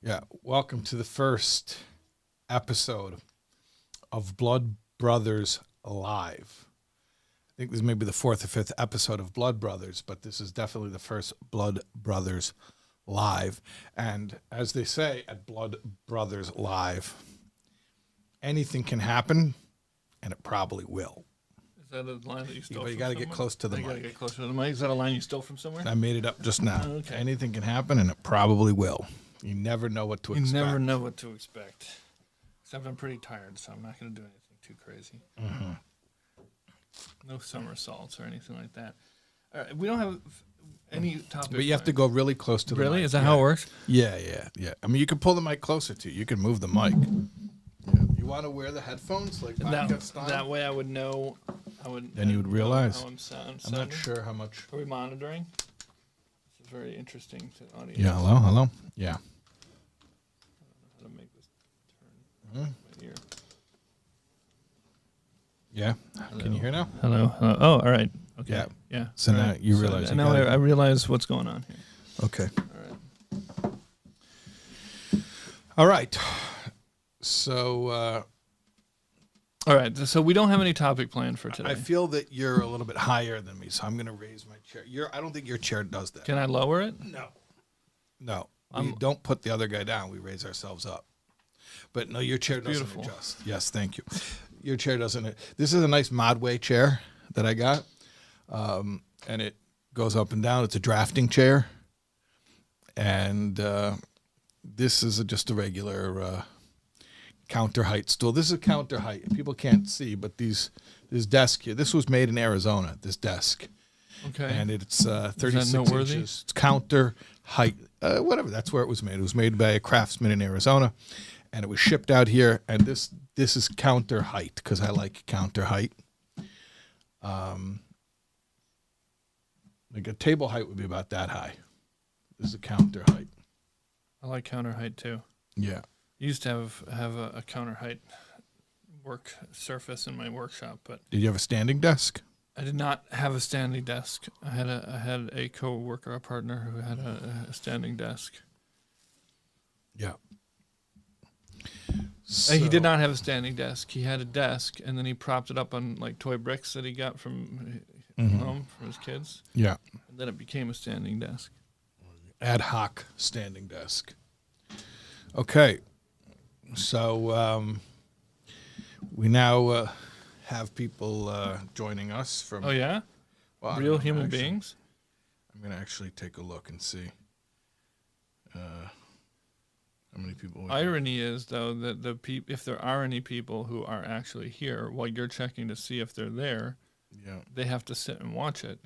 Yeah, welcome to the first episode of Blood Brothers Live. I think this may be the fourth or fifth episode of Blood Brothers, but this is definitely the first Blood Brothers Live. And as they say at Blood Brothers Live, anything can happen, and it probably will. Is that a line that you stole But you from got to somewhere? get close to the You gotta mic. get closer to the mic. Is that a line you stole from somewhere? I made it up just now. Oh, okay. Anything can happen, and it probably will. You never know what to You expect. never know what to expect. Except I'm pretty tired, so I'm not going to do anything too crazy. Mm-hmm. No somersaults or anything like that. All right, we don't have any topic. But you have to go really close to the mic. Really? Is that how it works? Yeah. I mean, you can pull the mic closer to you. You can move the mic. Yeah. You want to wear the headphones like podcast style? That way I would know. Then you would realize. How I'm I'm not sure how much. Are we monitoring? This is very interesting to audience. Yeah, hello? Yeah. I don't know how to make this turn my ear. Yeah. Hello. Can you hear now? Hello. Oh, all right. Okay. Yeah. Yeah. So All now right. you realize you Now gotta- I realize what's going on here. Okay. All right. All right. So All right. So we don't have any topic planned for today. I feel that you're a little bit higher than me, so I'm going to raise my chair. I don't think your chair does that. Can I lower it? No. We don't put the other guy down. We raise ourselves up. But no, your chair doesn't beautiful. adjust. Yes, thank you. Your chair doesn't. This is a nice Modway chair that I got, and it goes up and down. It's a drafting chair, and this is just a regular counter height stool. This is a counter height. People can't see, but this desk here. This was made in Arizona. This desk. Okay. And it's 36 noteworthy? inches. It's counter height, whatever. That's where it was made. It was made by a craftsman in Arizona, and it was shipped out here. And this is counter height because I like counter height. Like a table height would be about that high. This is a counter height. I like counter height too. Yeah. I used to have a counter height work surface in my workshop, but Did you have a standing desk? I did not have a standing desk. I had a co-worker, a partner who had a standing desk. Yeah. He did not have a standing desk. He had a desk, and then he propped it up on like toy bricks that he got from home from his kids. Yeah. And then it became a standing desk. Ad hoc standing desk. Okay. So we now have people joining us from. Oh yeah, Well, I don't real know, human actually. beings. I'm going to actually take a look and see how many people. Irony is though that if there are any people who are actually here while you're checking to see if they're there, Yeah. they have to sit and watch it.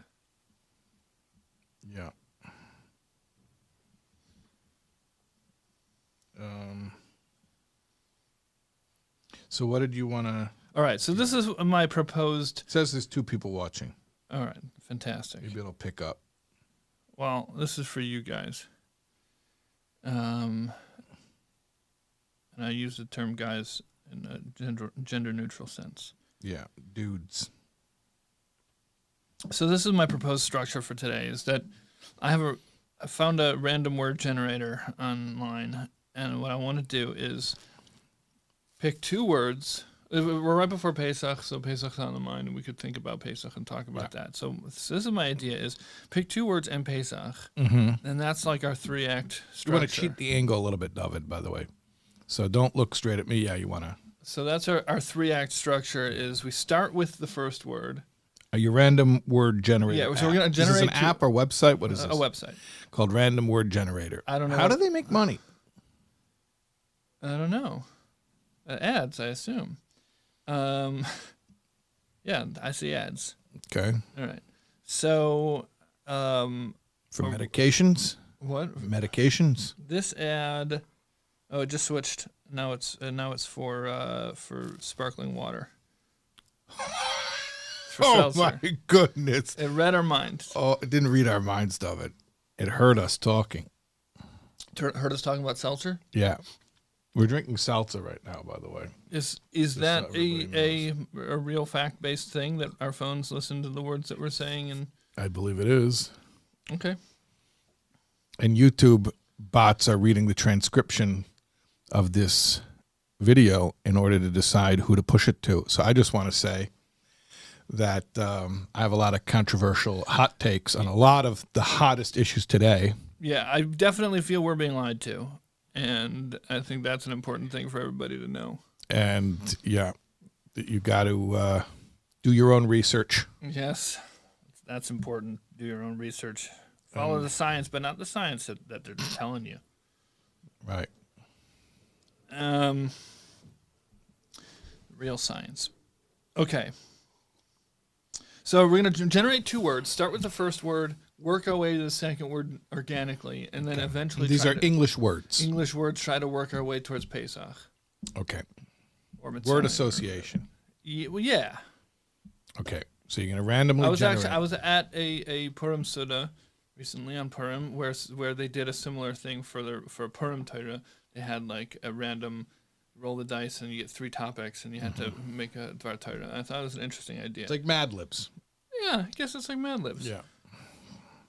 Yeah. So what did you want to? All right, so this is my proposed. It says there's two people watching. All right, fantastic. Maybe it'll pick up. Well, this is for you guys. And I use the term guys in a gender neutral sense. Yeah, dudes. So this is my proposed structure for today is that I found a random word generator online, and what I want to do is pick two words. We're right before Pesach, so Pesach's on the mind, and we could think about Pesach and talk about that. So this is my idea: is pick two words and Pesach, and that's like our 3-act structure. You want to cheat the angle a little bit, David, by the way. So don't look straight at me. Yeah, you want to. So that's our 3-act structure. Is we start with the first word. Your random word generator. Yeah, so we're gonna Is this generate an app or website? What is a this? website. Called Random Word Generator. I don't know. How do they make money? I don't know. Ads, I assume. Yeah, I see ads. Okay. All right. So, For medications? what? Medications? This ad? Oh, it just switched. Now it's for sparkling water. For Oh, seltzer. my goodness. It read our minds. Oh, it didn't read our minds, David. It heard us talking. Heard us talking about seltzer. Yeah. We're drinking seltzer right now, by the way. Is Just that so everybody a real fact based thing that our phones listen to the words that we're saying? And I believe it is. okay, And YouTube bots are reading the transcription of this video in order to decide who to push it to. So I just want to say that I have a lot of controversial hot takes on a lot of the hottest issues today. Yeah, I definitely feel we're being lied to, and I think that's an important thing for everybody to know. And yeah, you got to do your own research. Yes, that's important. Do your own research. Follow the science, but not the science that they're telling you. Right. Real science. Okay. So we're going to generate 2 words. Start with the first word, work our way to the second word organically, and then eventually These are English words. English words, try to work our way towards Pesach. Okay. Or Word Mitzvah. association. Yeah. Okay. So you're going to randomly generate. I was at a Purim Suda recently on Purim where they did a similar thing for Purim Torah. They had like a random roll the dice and you get 3 topics and you had to make a Dvar Torah. I thought it was an interesting idea. It's like Mad Libs. Yeah, I guess it's like Mad Libs. Yeah.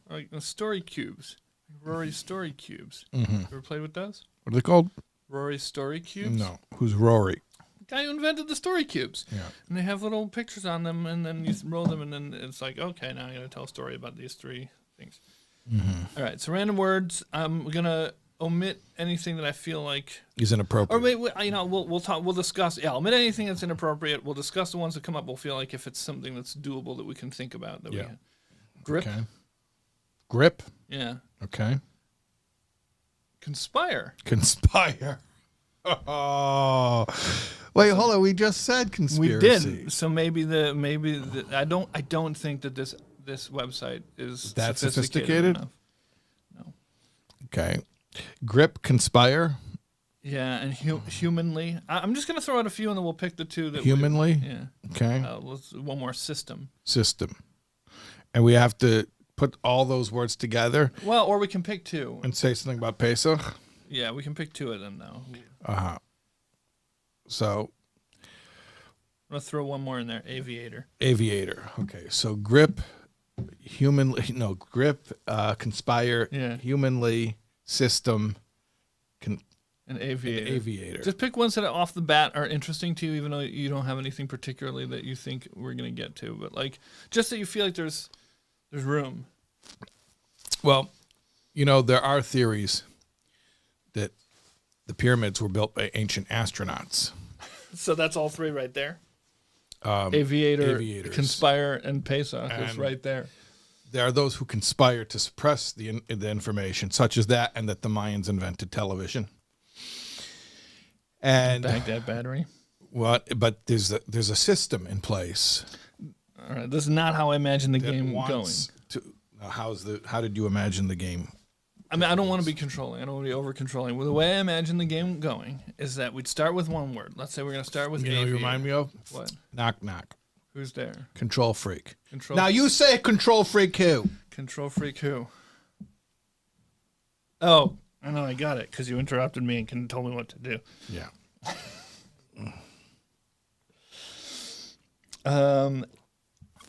Or like story cubes. Rory's story cubes. Mm-hmm. You ever played with those? What are they called? Rory's story cubes? No. Who's Rory? The guy who invented the story cubes. Yeah. And they have little pictures on them and then you roll them and then it's like, okay, now I'm going to tell a story about these 3 things. Mm-hmm. All right, so random words. I'm going to omit anything that I feel like Is inappropriate. or wait, you know, we'll discuss. Yeah, omit anything that's inappropriate. We'll discuss the ones that come up. We'll feel like if it's something that's doable that we can think about. That we grip. Okay. Grip. Yeah. Okay. Conspire. Conspire. Oh. Wait, hold on. We just said conspiracy. We did. So maybe I don't think that this website is that sophisticated enough. No. Okay. Grip, conspire. Yeah, and humanly. I'm just gonna throw out a few, and then we'll pick the 2 that humanly. Yeah. Okay. Let's one more system. System. And we have to put all those words together. Well, or we can pick 2 and say something about Pesach. Yeah, we can pick 2 of them now. So. I'm gonna throw one more in there. Aviator. Aviator. Okay. So grip, grip, conspire, humanly, system, an aviator. Aviator. Just pick ones that off the bat are interesting to you, even though you don't have anything particularly that you think we're gonna get to. But like, just that you feel like there's room. Well, there are theories that the pyramids were built by ancient astronauts. So that's all 3 right there. Aviator, aviators. Conspire, and Pesach is right there. There are those who conspire to suppress the information, such as that, and that the Mayans invented television. And Baghdad battery. What? But there's a system in place. All right, this is not how I imagine the game going. How did you imagine the game? I mean, I don't want to be controlling. I don't want to be over controlling. Well, the way I imagine the game going is that we'd start with one word. Let's say we're going to start with You know what you remind me of? What? Knock, knock. Who's there? Control freak. Now you say control freak who? Control freak who? Oh, I know. I got it because you interrupted me and told me what to do. Yeah. What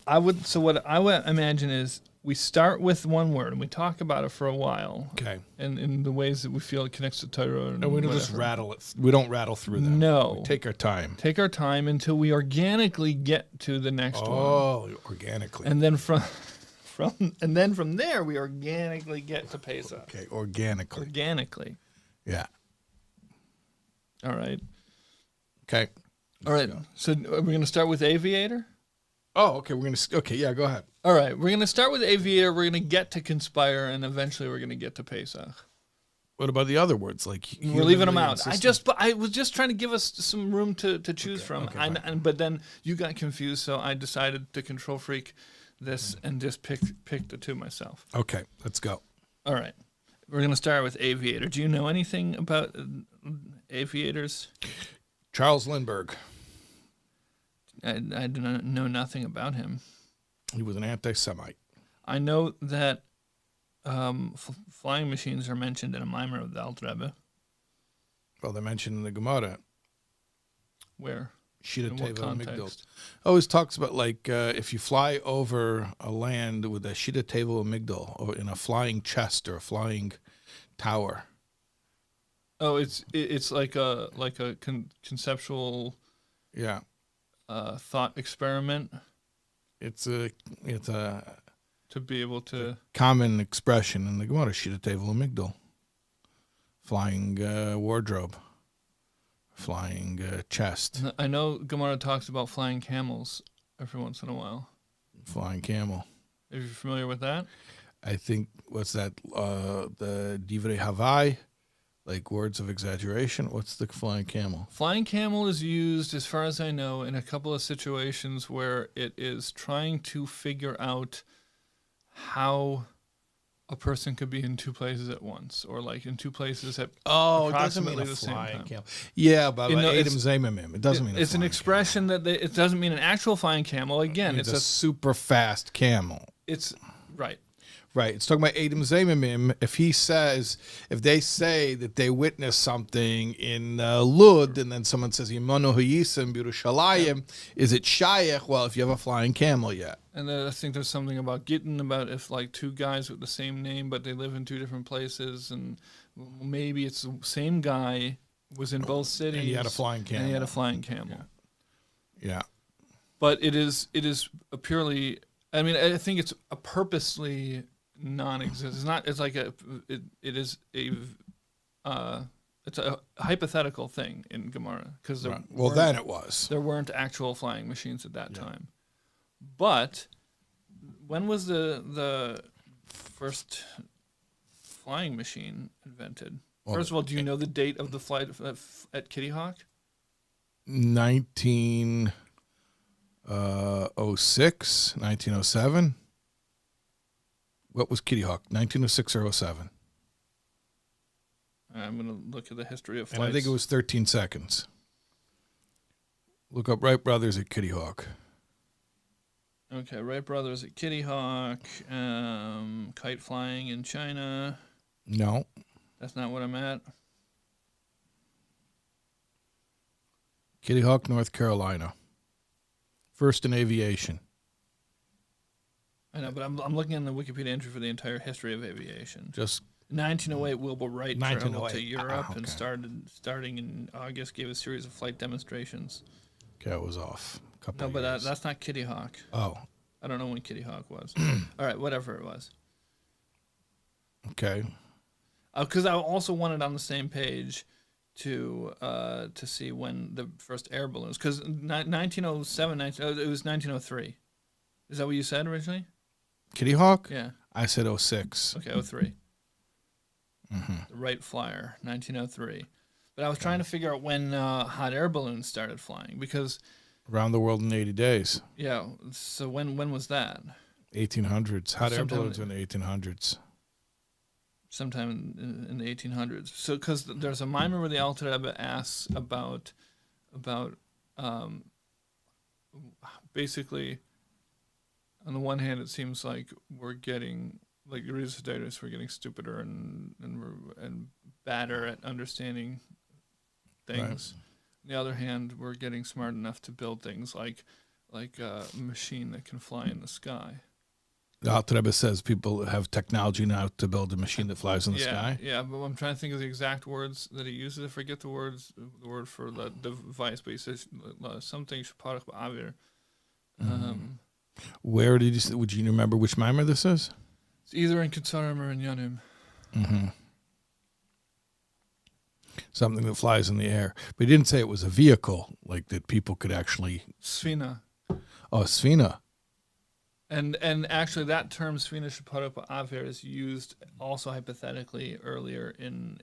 I would imagine is we start with one word and we talk about it for a while. Okay. And in the ways that we feel it connects to Torah. And we don't just rattle it. We don't rattle through them. No. We take our time. Take our time until we organically get to the next one. Oh, organically. And then from there we organically get to Pesach. Okay, organically. Organically. Yeah. All right. Okay. All right. So are we going to start with Aviator? Oh, okay. Yeah, go ahead. All right. We're going to start with Aviator. We're going to get to Conspire, and eventually we're going to get to Pesach. What about the other words? Like we're leaving them out. I was just trying to give us some room to choose from. Okay, but then you got confused, so I decided to control freak this and just pick the 2 myself. Okay, let's go. All right. We're going to start with Aviator. Do you know anything about aviators? Charles Lindbergh. I do not know nothing about him. He was an anti-Semite. I know that flying machines are mentioned in a mimer of the Alter Rebbe. Well, they're mentioned in the Gemara. Where? Shida In what Teva context? Amigdal. Always talks about if you fly over a land with a Shida Teva Amigdal, or in a flying chest or a flying tower. Oh, it's like a conceptual Yeah. thought experiment It's a to be able to. common expression in the Gemara, Shita Tevel Migdal. Flying wardrobe. Flying chest. I know Gemara talks about flying camels every once in a while. Flying camel. Are you familiar with that? I think, what's that? The Divrei Havai, like words of exaggeration. What's the flying camel? Flying camel is used, as far as I know, in a couple of situations where it is trying to figure out how a person could be in two places at once, or like in two places at Oh, it doesn't mean approximately a the same flying time. camel. Yeah, but You know, Adam it's- Zamimim. It doesn't mean a It's an flying expression that it doesn't mean an actual flying camel. Again, camel. It's a super fast camel. it's right. Right. It's talking about Adam Zamimim. If they say that they witnessed something in Lud, and then someone says, Yimonu Hayisim Birushalayim, is it Shayach? Well, if you have a flying camel yet. And then I think there's something about Gittin, about if like two guys with the same name, but they live in two different places, and maybe it's the same guy was in both cities. And he had a flying camel. And he had a flying camel. Yeah. But it is a purely. I mean, I think it's a purposely non-existent. It's not. It's like It is a. It's a hypothetical thing in Gemara because Right. Well, then it was. there weren't actual flying machines at that time. But when was the first flying machine invented? Well, First of all, do you know the date of the flight at Kitty Hawk? 1906, 1907. What was Kitty Hawk? 1906 or 07? I'm going to look at the history of flights. And I think it was 13 seconds. Look up Wright Brothers at Kitty Hawk. Okay, Wright Brothers at Kitty Hawk, kite flying in China. No. That's not what I'm at. Kitty Hawk, North Carolina. First in aviation. I know, but I'm looking at the Wikipedia entry for the entire history of aviation. Just 1908, Wilbur Wright traveled to 1908. Europe and Okay. starting in August, gave a series of flight demonstrations. Okay, I was off. A couple No, of but years. that's not Kitty Hawk. Oh, I don't know when Kitty Hawk was. All right, whatever it was. okay. Because I also wanted on the same page to see when the first air balloons. Because 1907, it was 1903. Is that what you said originally? Kitty Hawk? Yeah. I said 06. Okay, 03. Mm-hmm. The Wright Flyer, 1903. But I was trying to figure out when hot air balloons started flying because, Around the world in 80 days. yeah. So when was that? 1800s. Hot air Sometime- balloons in the 1800s. Sometime in the 1800s. So because there's a mimer where the Alter Rebbe asks about basically, on the one hand, it seems like we're getting we're getting stupider and badder at understanding things. On the other hand, we're getting smart enough to build things like a machine that can fly in the sky. The Alter Rebbe says people have technology now to build a machine that flies in the sky. Yeah, but I'm trying to think of the exact words that he uses. I forget the word for the device, but he says something shaparach ba'avir. Where did you? Would you remember which mimer this is? It's either in Ketzarim or in Yanim. Mm-hmm. Something that flies in the air, but he didn't say it was a vehicle like that people could actually. Sfina. Oh, Sfina. And actually, that term "sfina shaparach ba'avir" is used also hypothetically earlier in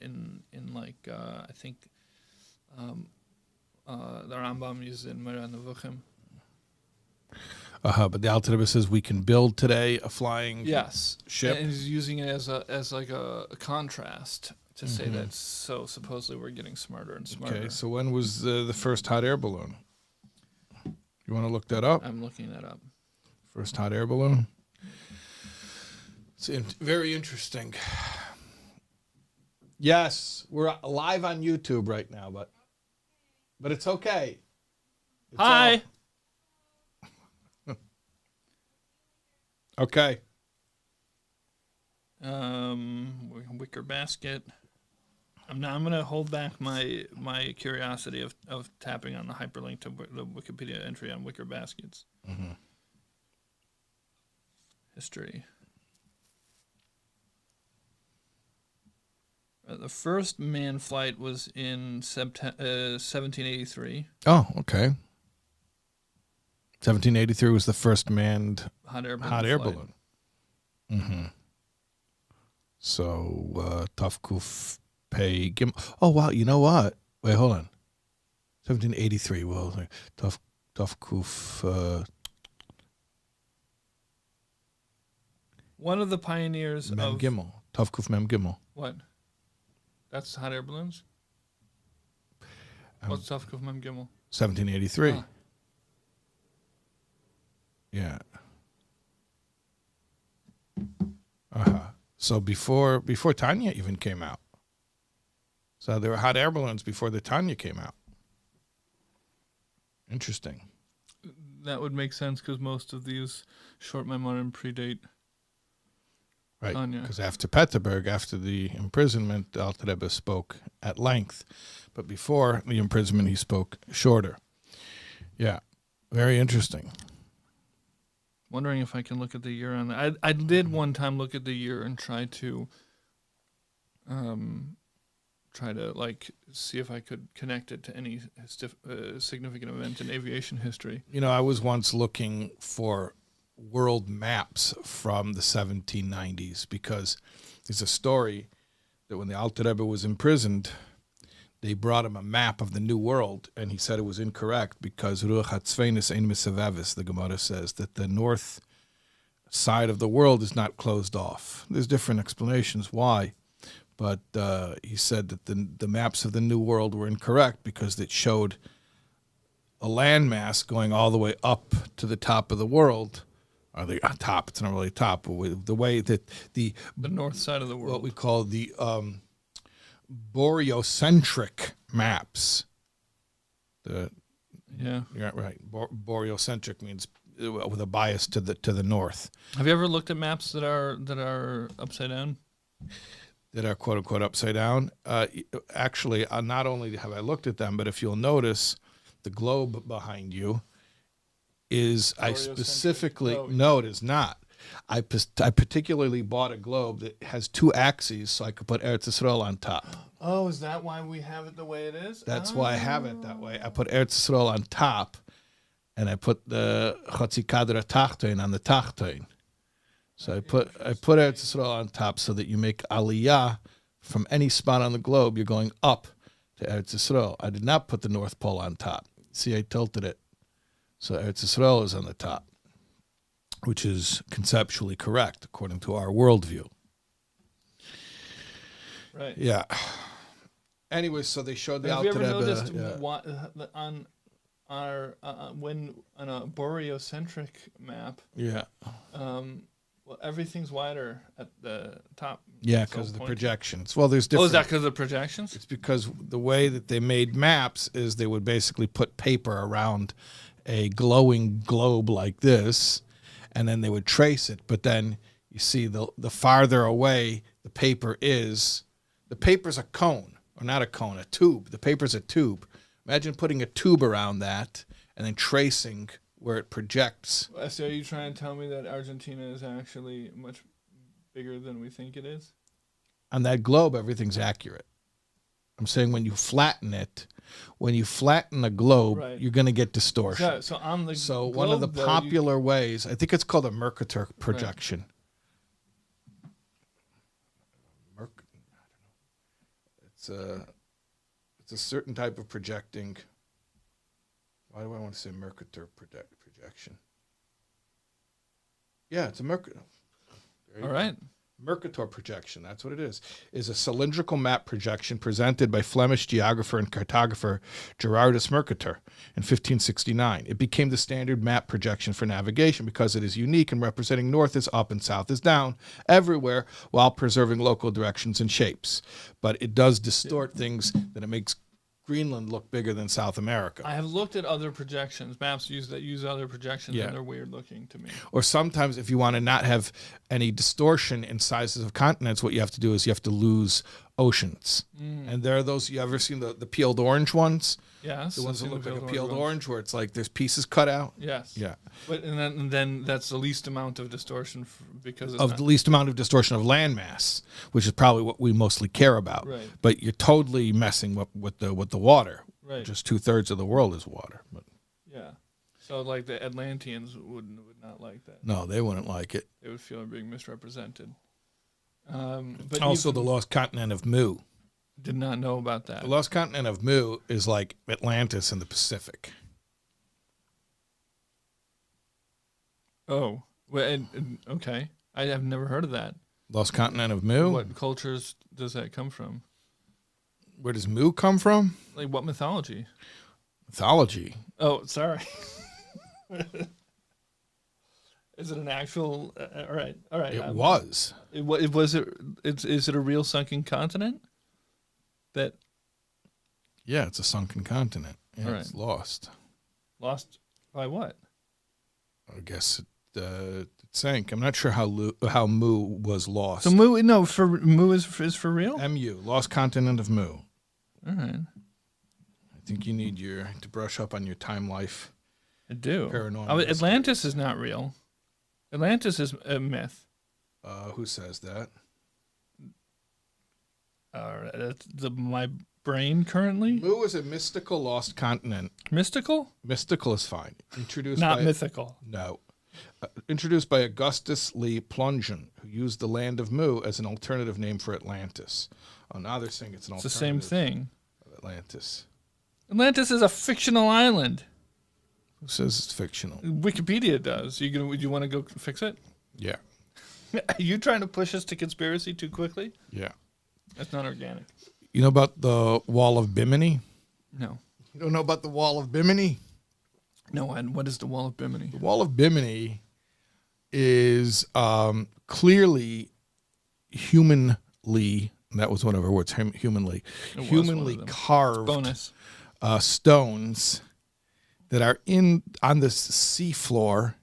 I think the Rambam uses it in Moreh Nevuchim. But the Alter Rebbe says we can build today a flying ship. And he's using it as a contrast to say that supposedly we're getting smarter and smarter. Okay, so when was the first hot air balloon? You want to look that up? I'm looking that up. First hot air balloon. It's very interesting. Yes, we're live on YouTube right now, but it's okay. It's Hi. Okay. Wicker basket. I'm going to hold back my curiosity of tapping on the hyperlink to the Wikipedia entry on wicker baskets. Mm-hmm. History. The first manned flight was in 1783. Oh, okay. 1783 was the first manned Hot air balloon. Mm-hmm. So, Tufkuf Pei Gim. Oh, wow. You know what? Wait, hold on. 1783. Well, Tufkuf. One of the pioneers Mem of Gimel. Tufkuf Mem Gimel. What? That's hot air balloons? What's Tufkuf Mem Gimel? 1783. Ah. Yeah. Uh-huh. So before Tanya even came out. So there were hot air balloons before the Tanya came out. Interesting. That would make sense because most of these short memoirs predate Right, Tanya. because after Peterburg, after the imprisonment, Alter Rebbe spoke at length. But before the imprisonment, he spoke shorter. Yeah, very interesting. Wondering if I can look at the year on that. I did one time look at the year and try to like see if I could connect it to any significant event in aviation history. You know, I was once looking for world maps from the 1790s because there's a story that when the Alter Rebbe was imprisoned, they brought him a map of the New World, and he said it was incorrect because Ruach HaTzveinus ein misavevis, the Gemara says, that the north side of the world is not closed off. There's different explanations why, but he said that the maps of the New World were incorrect because it showed a landmass going all the way up to the top of the world, or the top, it's not really top, but the way that the north side of the world. What we call the boreocentric maps. Yeah, right. Boreocentric means with a bias to the north. Have you ever looked at maps that are upside down? That are quote unquote upside down. Actually, not only have I looked at them, but if you'll notice, the globe behind you is I specifically no, it is not. I particularly bought a globe that has two axes so I could put Eretz Yisrael on top. Oh, is that why we have it the way it is? That's why I have it that way. I put Eretz Yisrael on top, and I put the Chatzi Kadra Tachtoin on the Tachtoin. So I put Eretz Yisrael on top so that you make Aliyah from any spot on the globe. You're going up to Eretz Yisrael. I did not put the North Pole on top. See, I tilted it. So Eretz Yisrael is on the top, which is conceptually correct according to our worldview. Right. Yeah. Anyway, so they showed the Have you Alter ever Rebbe. noticed Yeah. on our when on a boreocentric map? Yeah. Well, everything's wider at the top. Yeah, because of the projections. Well, there's different. Oh, is that because of the projections? It's because the way that they made maps is they would basically put paper around a glowing globe like this, and then they would trace it. But then you see the farther away the paper is, the paper's a cone, or not a cone, a tube. The paper's a tube. Imagine putting a tube around that and then tracing where it projects. So are you trying to tell me that Argentina is actually much bigger than we think it is? On that globe, everything's accurate. I'm saying when you flatten it, when you flatten a globe, Right. you're going to get distortion. So on the globe, one of the though, popular ways, I think it's called a Mercator projection. Right. It's a certain type of projecting. Why do I want to say Mercator projection? Yeah, it's a Mercator. All right. Mercator projection, that's what it is a cylindrical map projection presented by Flemish geographer and cartographer Gerardus Mercator in 1569. It became the standard map projection for navigation because it is unique in representing north is up and south is down everywhere while preserving local directions and shapes. But it does distort things that it makes Greenland look bigger than South America. I have looked at other projections. Maps use other projections, Yeah. and they're weird looking to me. Or sometimes if you want to not have any distortion in sizes of continents, what you have to do is you have to lose oceans. And there are those, you ever seen the peeled orange ones? Yes. The ones that I've look seen like a the peeled ones. orange where it's like there's pieces cut out. Yes. Yeah. But and then that's the least amount of distortion because it's Of not, the least amount of distortion of landmass, which is probably what we mostly care about. Right. But you're totally messing with the water. right. Just 2/3 of the world is water. But Yeah. So like the Atlanteans would not like that. no, they wouldn't like it. They would feel they're being misrepresented. But Also, even the lost continent of Mu. did not know about that. The lost continent of Mu is like Atlantis in the Pacific. Oh, well, okay. I have never heard of that. Lost continent of Mu. What cultures does that come from? Where does Mu come from? Like what mythology? Mythology. Oh, sorry. Is it an actual? All right, all right. It was. Is it a real sunken continent? That Yeah, it's a sunken continent. Yeah, All it's right. lost. lost by what? I guess it sank. I'm not sure how Mu was lost. So Mu, no, for Mu is for real. MU, lost continent of Mu. All right, I think you need to brush up on your time life. I do. Paranormal Atlantis is not real. Atlantis is a myth. Who says that? That's my brain currently. Mu is a mystical lost continent. Mystical, Mystical is fine. Introduced not by mythical. No. Introduced by Augustus Lee Plungeon, who used the land of Mu as an alternative name for Atlantis. Oh, now they're saying it's an It's the alternative same thing. of Atlantis. Atlantis is a fictional island. Who says it's fictional? Wikipedia does. You want to go fix it? Yeah. Are you trying to push us to conspiracy too quickly? Yeah. That's not organic. You know about the Wall of Bimini? No. You don't know about the Wall of Bimini? No, and what is the Wall of Bimini? The Wall of Bimini is clearly humanly, that was one of our words, humanly, It was humanly one of them. carved Bonus. stones that are on the seafloor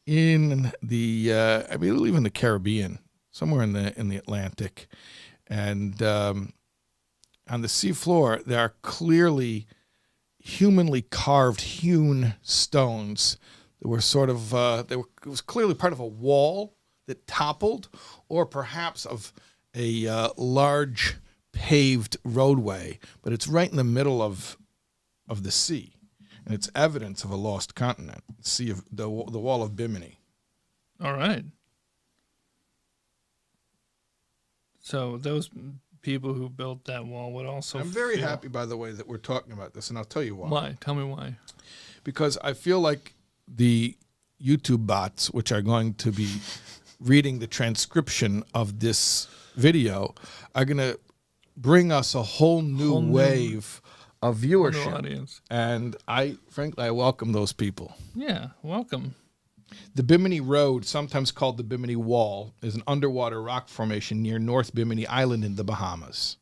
in the, I believe in the Caribbean, somewhere in the Atlantic. And on the seafloor, there are clearly humanly carved, hewn stones that were sort of, it was clearly part of a wall that toppled, or perhaps of a large paved roadway, but it's right in the middle of the sea, and it's evidence of a lost continent. Sea of the Wall of Bimini. All right. So those people who built that wall would also. I'm very feel- happy, by the way, that we're talking about this, and I'll tell you why. Why? Tell me why. Because I feel like the YouTube bots, which are going to be reading the transcription of this video, are going to bring us a whole new wave of viewership. Audience. And frankly, I welcome those people. Yeah. Welcome. The Bimini Road, sometimes called the Bimini Wall, is an underwater rock formation near North Bimini Island in the Bahamas.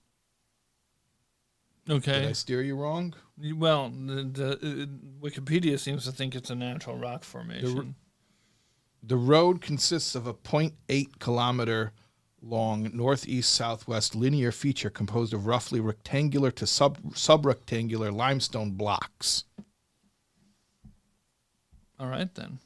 Did Okay. I steer you wrong? Well, the Wikipedia seems to think it's a natural rock formation. The road consists of a 0.8 kilometer long northeast-southwest linear feature composed of roughly rectangular to subrectangular limestone blocks. All right then.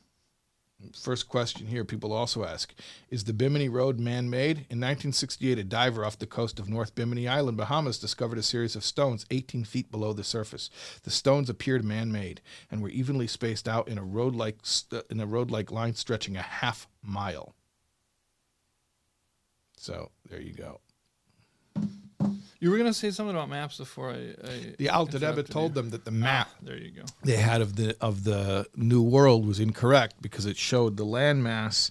First question here, people also ask, is the Bimini Road man-made? In 1968, a diver off the coast of North Bimini Island, Bahamas, discovered a series of stones 18 feet below the surface. The stones appeared man-made and were evenly spaced out in a road-like line stretching a half mile. So there you go. You were gonna say something about maps before The Alta Rebbe interrupted told you. them that the map There you go. they had of the New World was incorrect because it showed the landmass,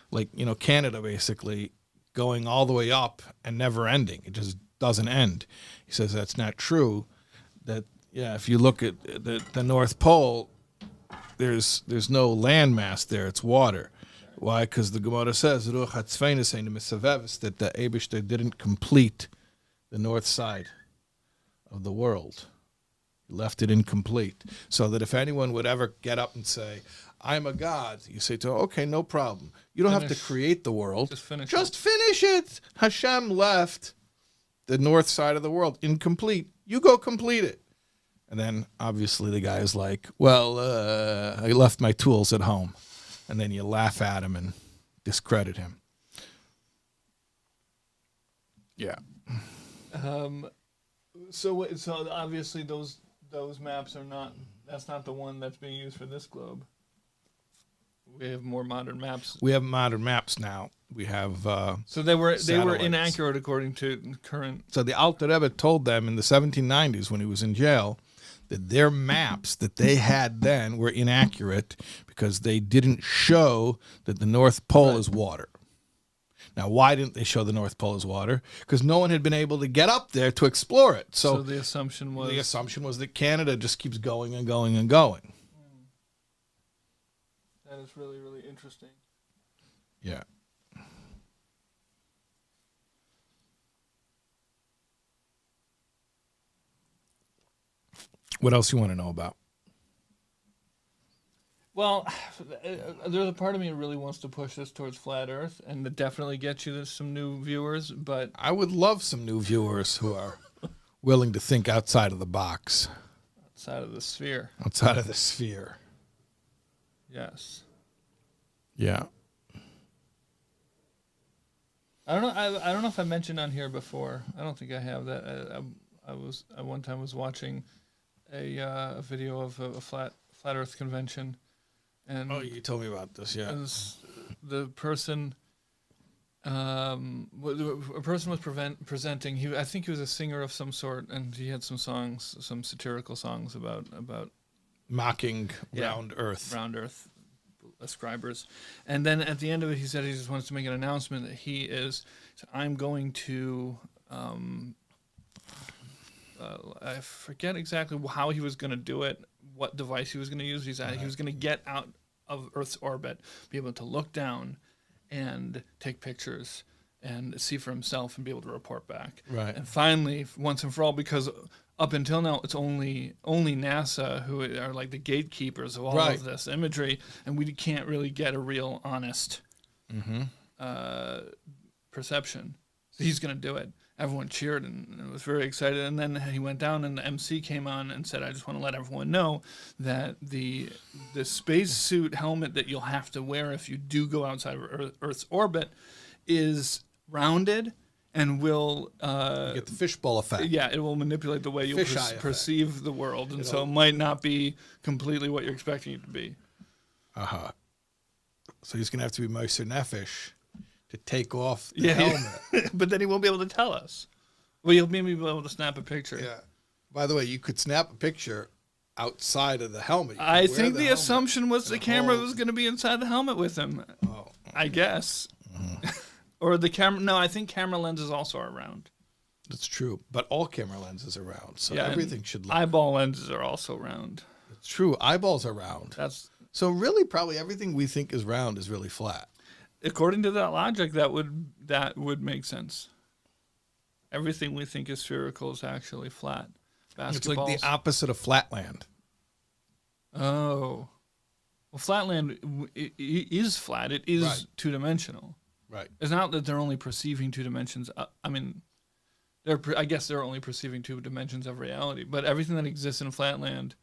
like, Canada basically, going all the way up and never ending. It just doesn't end. He says that's not true. That, if you look at the North Pole, there's no landmass there. It's water. Why? Because the Gemara says Ruach HaTzvenis Ein Misavevis, that the Eibishter didn't complete the north side of the world. He left it incomplete. So that if anyone would ever get up and say, I'm a god, you say to him, okay, no problem. You don't have to create the world. Just finish it. Hashem left the north side of the world incomplete. You go complete it. And then obviously the guy is like, well, I left my tools at home. And then you laugh at him and discredit him. Yeah. So obviously those maps are not. That's not the one that's being used for this globe. We have more modern maps. We have modern maps now. We have so they were satellites. inaccurate according to current. So the Alter Rebbe told them in the 1790s when he was in jail that their maps that they had then were inaccurate because they didn't show that the North Pole is water. Now, why didn't they show the North Pole as water? Because no one had been able to get up there to explore it. So the assumption was that Canada just keeps going and going and going. That is really, really interesting. Yeah. What else you want to know about? Well, there's a part of me that really wants to push this towards flat Earth, and to definitely get you some new viewers. But I would love some new viewers who are willing to think outside of the box, outside of the sphere. Outside of the sphere. Yes. Yeah. I don't know. I don't know if I mentioned on here before. I don't think I have that. I one time was watching a video of a flat Earth convention. And you told me about this, yeah. The person, a person was presenting. I think he was a singer of some sort, and he had some songs, some satirical songs about mocking round Earth ascribers. And then at the end of it, he said he just wants to make an announcement that I'm going to. I forget exactly how he was going to do it, what device he was going to use. He was going to get out of Earth's orbit, be able to look down and take pictures and see for himself and be able to report back. Right. And finally, once and for all, because up until now, it's only NASA who are like the gatekeepers of all of this imagery, and we can't really get a real honest perception. So he's going to do it. Everyone cheered and was very excited. And then he went down and the MC came on and said, I just want to let everyone know that the spacesuit helmet that you'll have to wear if you do go outside of Earth's orbit is rounded and will... you get the fishbowl effect. Yeah, it will manipulate the way you perceive the world. And so it might not be completely what you're expecting it to be. Uh-huh. So he's going to have to be Moser Nefesh to take off the helmet. But then he won't be able to tell us. Well, he'll maybe be able to snap a picture. Yeah. By the way, you could snap a picture outside of the helmet. I think the assumption was the camera was going to be inside the helmet with him. Oh. I guess. Or the camera. No, I think camera lenses also are round. That's true. But all camera lenses are round. So everything should look. Eyeball lenses are also round. It's true. Eyeballs are round. So really probably everything we think is round is really flat. According to that logic, that would make sense. Everything we think is spherical is actually flat. It's like the opposite of flatland. Oh. Well, flatland is flat. It is two-dimensional. Right. It's not that they're only perceiving two dimensions. I mean, I guess they're only perceiving two dimensions of reality. But everything that exists in flatland,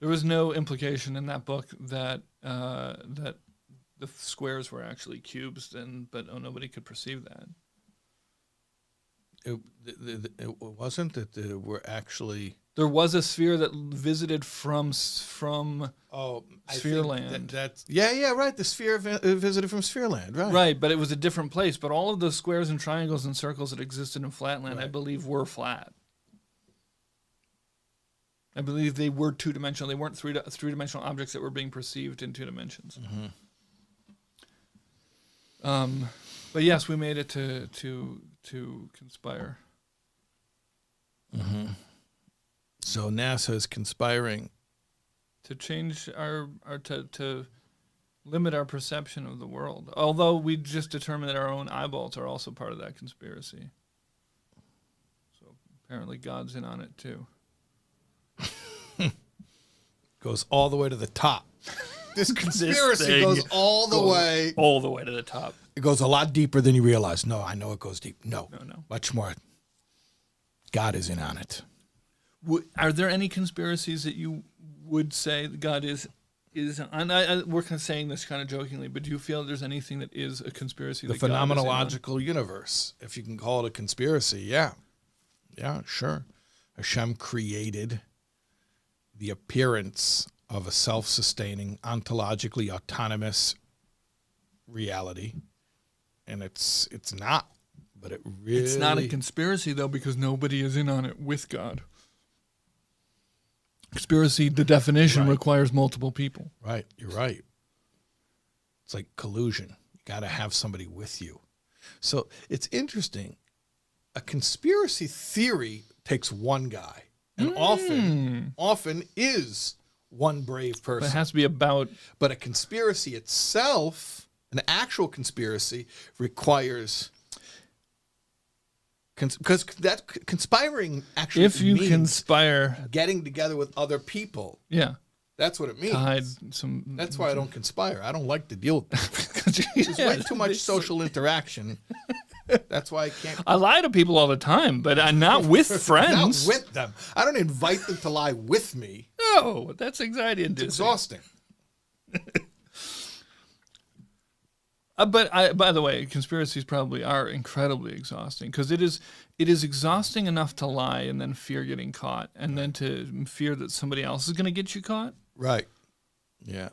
there was no implication in that book that the squares were actually cubes, but nobody could perceive that. It wasn't that there were actually... There was a sphere that visited from Sphereland. Right. The sphere visited from Sphereland, right. Right, but it was a different place. But all of the squares and triangles and circles that existed in Flatland, I believe, were flat. I believe they were two-dimensional. They weren't three-dimensional objects that were being perceived in two dimensions. But yes, we made it to conspire. So NASA is conspiring to change to limit our perception of the world. Although we just determined that our own eyeballs are also part of that conspiracy. So apparently God's in on it too. goes all the way to the top. This This conspiracy thing goes all the way. all the way to the top. It goes a lot deeper than you realize. No, I know it goes deep. No. No. Much more. God is in on it. Are there any conspiracies that you would say that God is? And we're kind of saying this kind of jokingly, but do you feel there's anything that is a conspiracy? The that God is in on? phenomenological universe, if you can call it a conspiracy, yeah. Yeah, sure. Hashem created the appearance of a self-sustaining, ontologically autonomous reality, and it's not, but it really... It's not a conspiracy, though, because nobody is in on it with God. Conspiracy, the definition requires multiple people. Right, you're right. It's like collusion. You got to have somebody with you. So it's interesting. A conspiracy theory takes one guy, and often is one brave person. But it has to be about... But a conspiracy itself, an actual conspiracy, requires... Because that conspiring actually If you means conspire... getting together with other people. Yeah. That's what it means. To hide some... That's why I don't conspire. I don't like to deal with people. There's way too much social interaction. That's why I can't. I lie to people all the time, but I'm not with friends. Not with them. I don't invite them to lie with me. No, that's anxiety-inducing. It's exhausting. But by the way, conspiracies probably are incredibly exhausting because it is exhausting enough to lie and then fear getting caught and then to fear that somebody else is going to get you caught. Right. Yeah.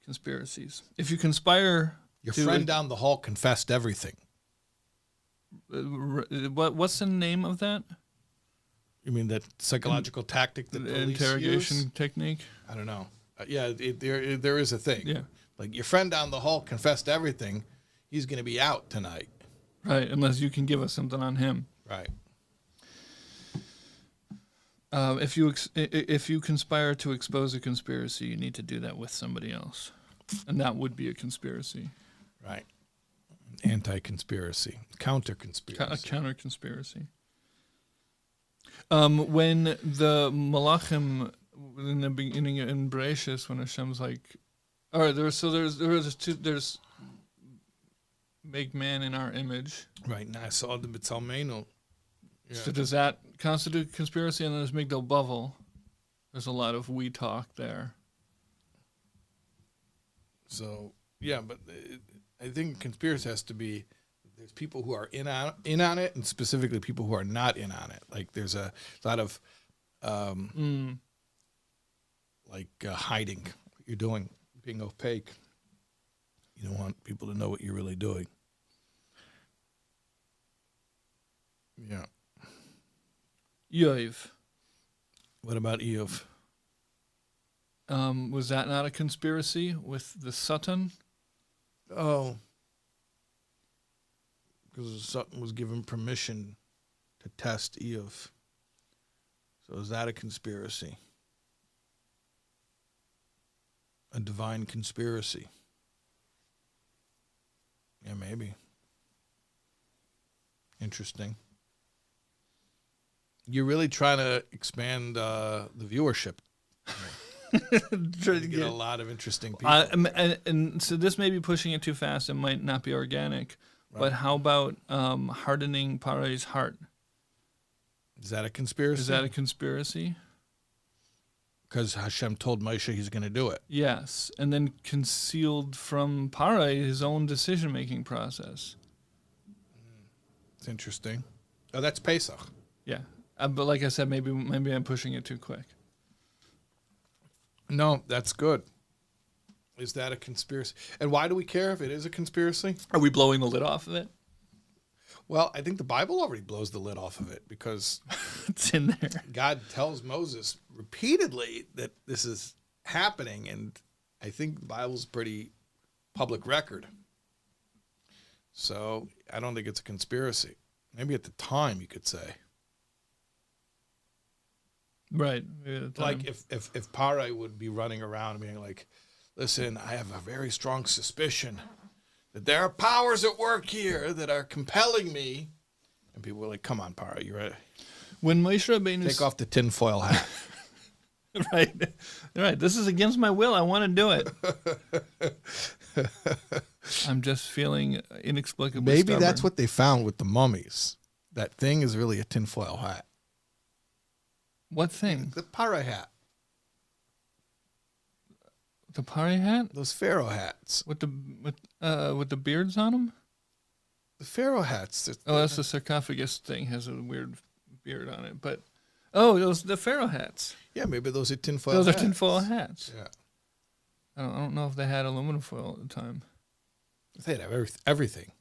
Conspiracies. If you conspire, your friend down the hall confessed everything. What's the name of that? You mean that psychological tactic that the interrogation use? Technique? I don't know. Yeah, there is a thing. Yeah. Like your friend down the hall confessed everything. He's going to be out tonight. Right, unless you can give us something on him. Right. If you conspire to expose a conspiracy, you need to do that with somebody else, and that would be a conspiracy. Right. Anti-conspiracy, counter-conspiracy. A counter-conspiracy. When the Malachim in the beginning in Bereshis, when Hashem's like, all right, there's make man in our image. Right. Now I saw the B'Tzalmenu. Yeah. So does that constitute conspiracy? And then there's Migdal Bavel. There's a lot of we talk there. So yeah, but I think conspiracy has to be. There's people who are in on it, and specifically people who are not in on it. Like there's a lot of hiding what you're doing, being opaque. You don't want people to know what you're really doing. Yeah. Yoiv. What about Eov? Was that not a conspiracy with the Satan? Oh. Because Satan was given permission to test Eov. So is that a conspiracy? A divine conspiracy? Yeah, maybe. Interesting. You're really trying to expand the viewership. Trying to get a lot of interesting people. And so this may be pushing it too fast. It might not be organic. Right. But how about hardening Paro's heart? Is that a conspiracy? Is that a conspiracy? Because Hashem told Moshe he's going to do it. Yes. And then concealed from Paro his own decision-making process. It's interesting. Oh, that's Pesach. Yeah. But like I said, maybe I'm pushing it too quick. No, that's good. Is that a conspiracy? And why do we care if it is a conspiracy? Are we blowing the lid off of it? Well, I think the Bible already blows the lid off of it because it's in there. God tells Moses repeatedly that this is happening, and I think the Bible's pretty public record. So I don't think it's a conspiracy. Maybe at the time you could say. Right. Like if Paro would be running around being like, listen, I have a very strong suspicion that there are powers at work here that are compelling me And people were like, come on, Para, you ready? When Moshe Rabbeinu Take off the tinfoil hat. right. This is against my will. I want to do it. I'm just feeling inexplicably Maybe stubborn. that's what they found with the mummies. That thing is really a tinfoil hat. What thing? The Para hat. The pari hat Those pharaoh hats. with the beards on them. The pharaoh hats. Oh, that's the sarcophagus thing. Has a weird beard on it. But those the pharaoh hats. Yeah, maybe those are tinfoil Those hats. are tinfoil hats. Yeah. I don't know if they had aluminum foil at the time. They'd have everything.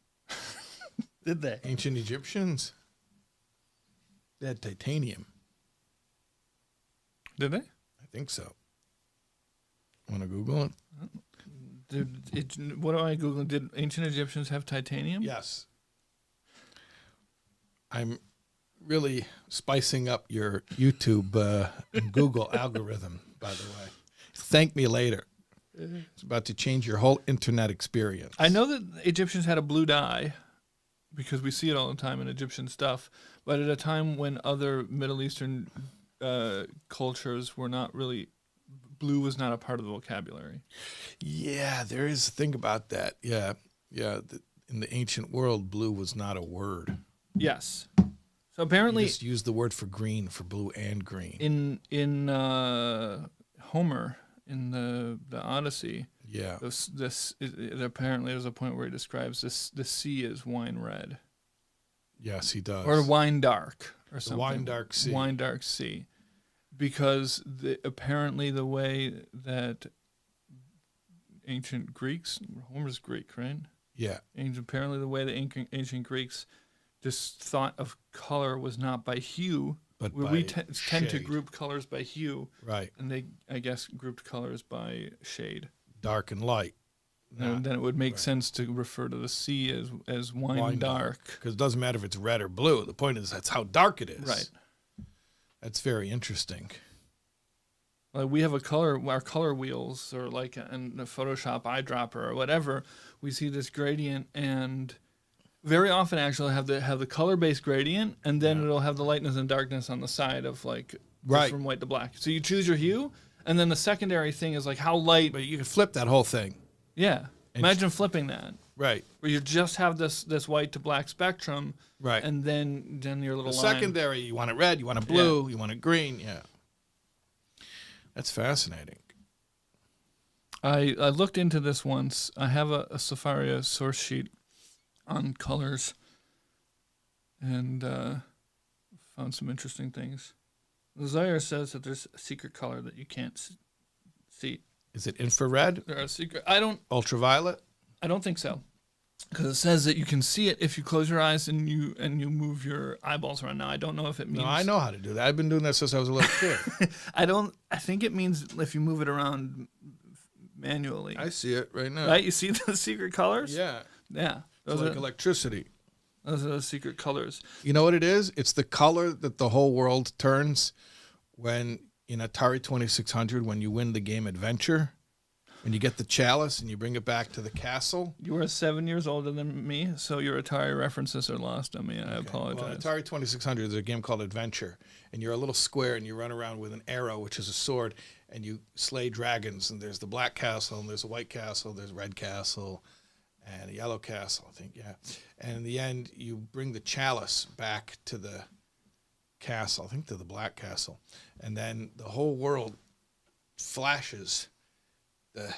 Did they? Ancient Egyptians. They had titanium. Did they? I think so. Want to Google it? What do I Google? Did ancient Egyptians have titanium? Yes. I'm really spicing up your YouTube and Google algorithm, by the way. Thank me later. It's about to change your whole internet experience. I know that Egyptians had a blue dye because we see it all the time in Egyptian stuff, but at a time when other Middle Eastern cultures were not really, blue was not a part of the vocabulary. Yeah, there is a thing about that. Yeah. In the ancient world, blue was not a word. Yes. So apparently, You just used the word for green, for blue and green. in Homer, in the Odyssey, Yeah. apparently there's a point where he describes the sea as wine red Yes, he does. or wine dark or something. wine dark sea. Wine dark sea, because apparently the way that ancient Greeks, Homer's Greek, right? Yeah. And apparently the way that ancient Greeks just thought of color was not by hue, But where by we tend to shade. group colors by hue, Right. and they, I guess, grouped colors by shade. Dark and light. And then it would make right. sense to refer to the sea as wine dark. Because it doesn't matter if it's red or blue. The point is that's how dark it is. Right. That's very interesting. Like we have our color wheels, or like in the Photoshop eyedropper or whatever. We see this gradient, and very often actually have the color-based gradient, and then it'll have the lightness and darkness on the side of like Right. from white to black. So you choose your hue, and then the secondary thing is like how light. But you can flip that whole thing. Yeah. Imagine flipping that, Right. where you just have this white to black spectrum, Right. and then your little The line. secondary, you want it red, you want it blue, you want it green. Yeah. That's fascinating. I looked into this once. I have a Safaria source sheet on colors, and found some interesting things. The Zohar says that there's a secret color that you can't see. Is it infrared? There are a secret. Ultraviolet? I don't think so, because it says that you can see it if you close your eyes and you move your eyeballs around. Now I don't know if it means. No, I know how to do that. I've been doing that since I was a little kid. I think it means if you move it around manually. I see it right now. Right? You see the secret colors? Yeah. Yeah. It's like electricity. Those are the secret colors. You know what it is? It's the color that the whole world turns when in Atari 2600, when you win the game Adventure, when you get the chalice and you bring it back to the castle. You are 7 years older than me, so your Atari references are lost on me. I apologize. Well, Atari 2600 is a game called Adventure, and you're a little square and you run around with an arrow, which is a sword, and you slay dragons. And there's the black castle, and there's a white castle, there's a red castle, and a yellow castle, I think, yeah. And in the end, you bring the chalice back to the castle, I think to the black castle, and then the whole world flashes the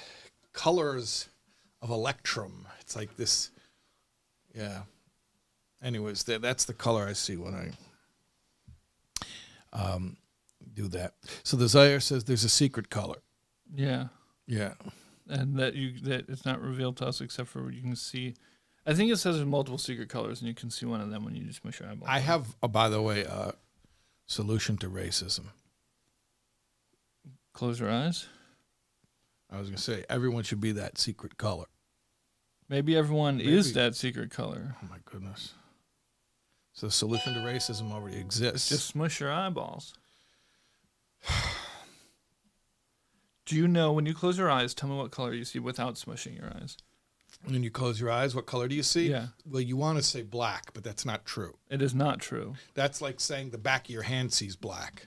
colors of Electrum. It's like this, yeah. Anyways, that's the color I see when I do that. So the Zohar says there's a secret color. Yeah. Yeah. And that it's not revealed to us except for you can see. I think it says there's multiple secret colors, and you can see one of them when you just mush your eyeball. I have, by the way, a solution to racism. Close your eyes. I was going to say, everyone should be that secret color. Maybe everyone is that secret color. Oh, my goodness. So the solution to racism already exists. Just smush your eyeballs. Do you know, when you close your eyes, tell me what color you see without smushing your eyes? When you close your eyes, what color do you see? Yeah. Well, you want to say black, but that's not true. It is not true. That's like saying the back of your hand sees black.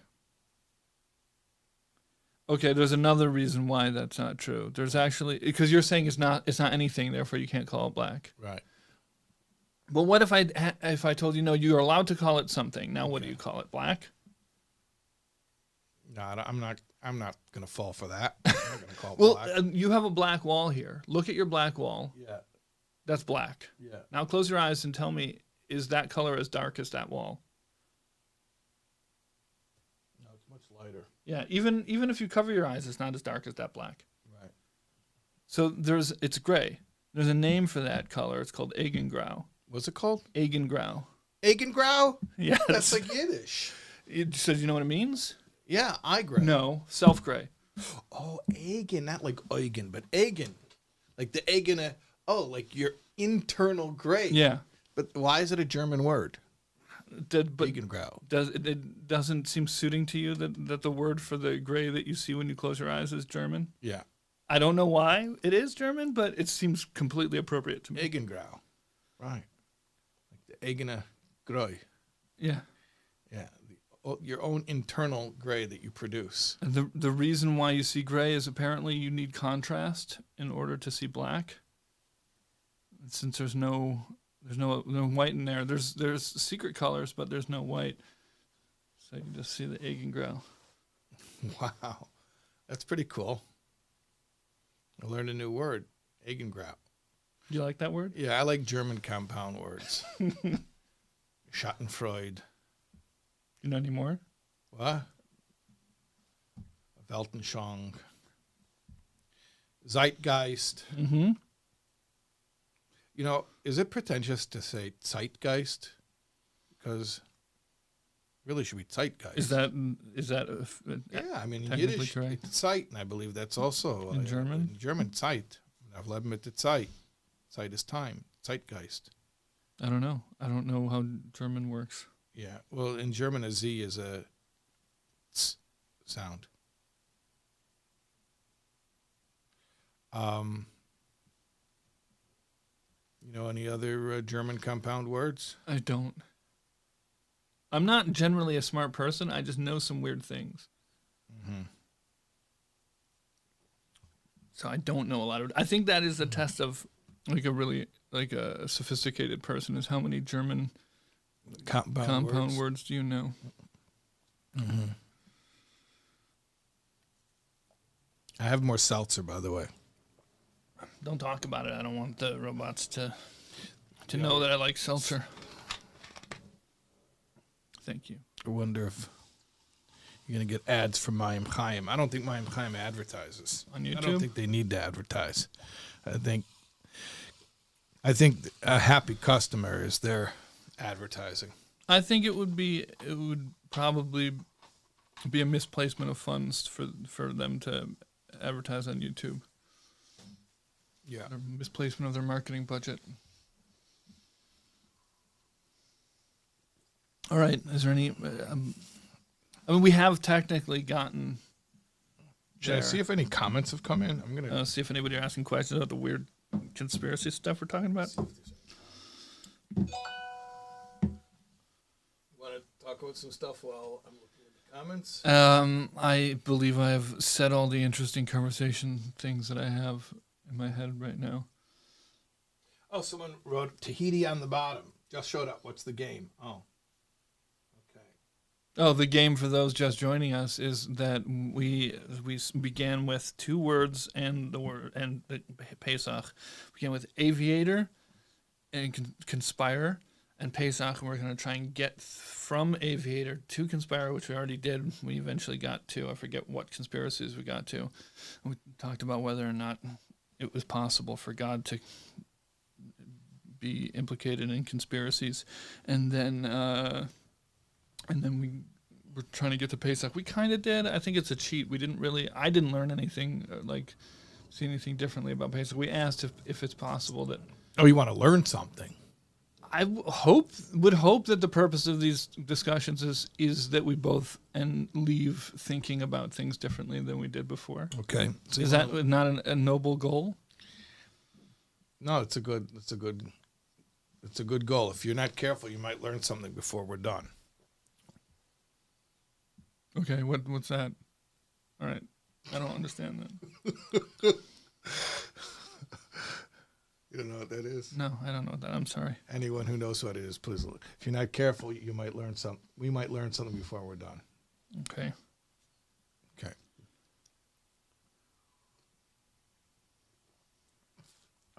Okay, there's another reason why that's not true. There's actually, because you're saying it's not anything, therefore you can't call it black. Right. But what if I told you, no, you're allowed to call it something. Now what do you call it? Black? No, I'm not going to fall for that. I'm not going to call it black. Well, you have a black wall here. Look at your black wall. Yeah. That's black. Yeah. Now close your eyes and tell me, is that color as dark as that wall? No, it's much lighter. Yeah, even if you cover your eyes, it's not as dark as that black. Right. So it's gray. There's a name for that color. It's called Eigengrau. What's it called? Eigengrau. Eigengrau? Yes. That's like Yiddish. So do you know what it means? Yeah, Eigengrau. No, self-gray. Oh, Eigen, not like Eugen, but Eigen. Like the Eigen, like your internal gray. Yeah. But why is it a German word? But Eigengrau. it doesn't seem suiting to you that the word for the gray that you see when you close your eyes is German? Yeah. I don't know why it is German, but it seems completely appropriate to me. Eigengrau. Right. Like the Eigene Grau. Yeah. Yeah. Your own internal gray that you produce. And the reason why you see gray is apparently you need contrast in order to see black. Since there's no white in there. There's secret colors, but there's no white. So you can just see the Eigengrau. Wow. That's pretty cool. I learned a new word, Eigengrau. Do you like that word? Yeah, I like German compound words. Schadenfreude. You know any more? What? Weltanschauung. Zeitgeist. Mm-hmm. You know, is it pretentious to say Zeitgeist? Because really should be Zeitgeist. Is that Yeah, I mean, in technically Yiddish, correct? it's Zeit, and I believe that's also... In German? In German, Zeit. I've leben mit der Zeit. Zeit is time. Zeitgeist. I don't know. I don't know how German works. Yeah, well, in German, a Z is a ts sound. You know any other German compound words? I don't. I'm not generally a smart person. I just know some weird things. Mm-hmm. So I don't know a lot of it. I think that is a test of like a sophisticated person is how many German compound words do you know? Mm-hmm. I have more seltzer, by the way. Don't talk about it. I don't want the robots to know that I like seltzer. Thank you. I wonder if you're going to get ads from Mayim Chaim. I don't think Mayim Chaim advertises. On YouTube? I don't think they need to advertise. I think a happy customer is their advertising. I think it would probably be a misplacement of funds for them to advertise on YouTube. Yeah. Or misplacement of their marketing budget. All right. Is there any... I mean, we have technically gotten... Should I see if any comments have come in? I'm going to... see if anybody are asking questions about the weird conspiracy stuff we're talking about. You want to talk about some stuff while I'm looking at the comments? I believe I have said all the interesting conversation things that I have in my head right now. Oh, someone wrote Tahiti on the bottom. Just showed up. What's the game? Oh. Okay. Oh, the game for those just joining us is that we began with two words and the word and the Pesach. We began with aviator and conspire and Pesach, and we're going to try and get from aviator to conspire, which we already did. We eventually got to, I forget what conspiracies we got to. We talked about whether or not it was possible for God to be implicated in conspiracies, and then we were trying to get to Pesach. We kind of did. I think it's a cheat. I didn't learn anything, see anything differently about Pesach. We asked if it's possible that... Oh, you want to learn something? I would hope that the purpose of these discussions is that we both leave thinking about things differently than we did before. Okay. So is that not a noble goal? No, it's a good goal. If you're not careful, you might learn something before we're done. Okay, what's that? All right, I don't understand that. You don't know what that is? No, I don't know what that. I'm sorry. Anyone who knows what it is, please. If you're not careful, you might learn something. We might learn something before we're done. Okay. Okay.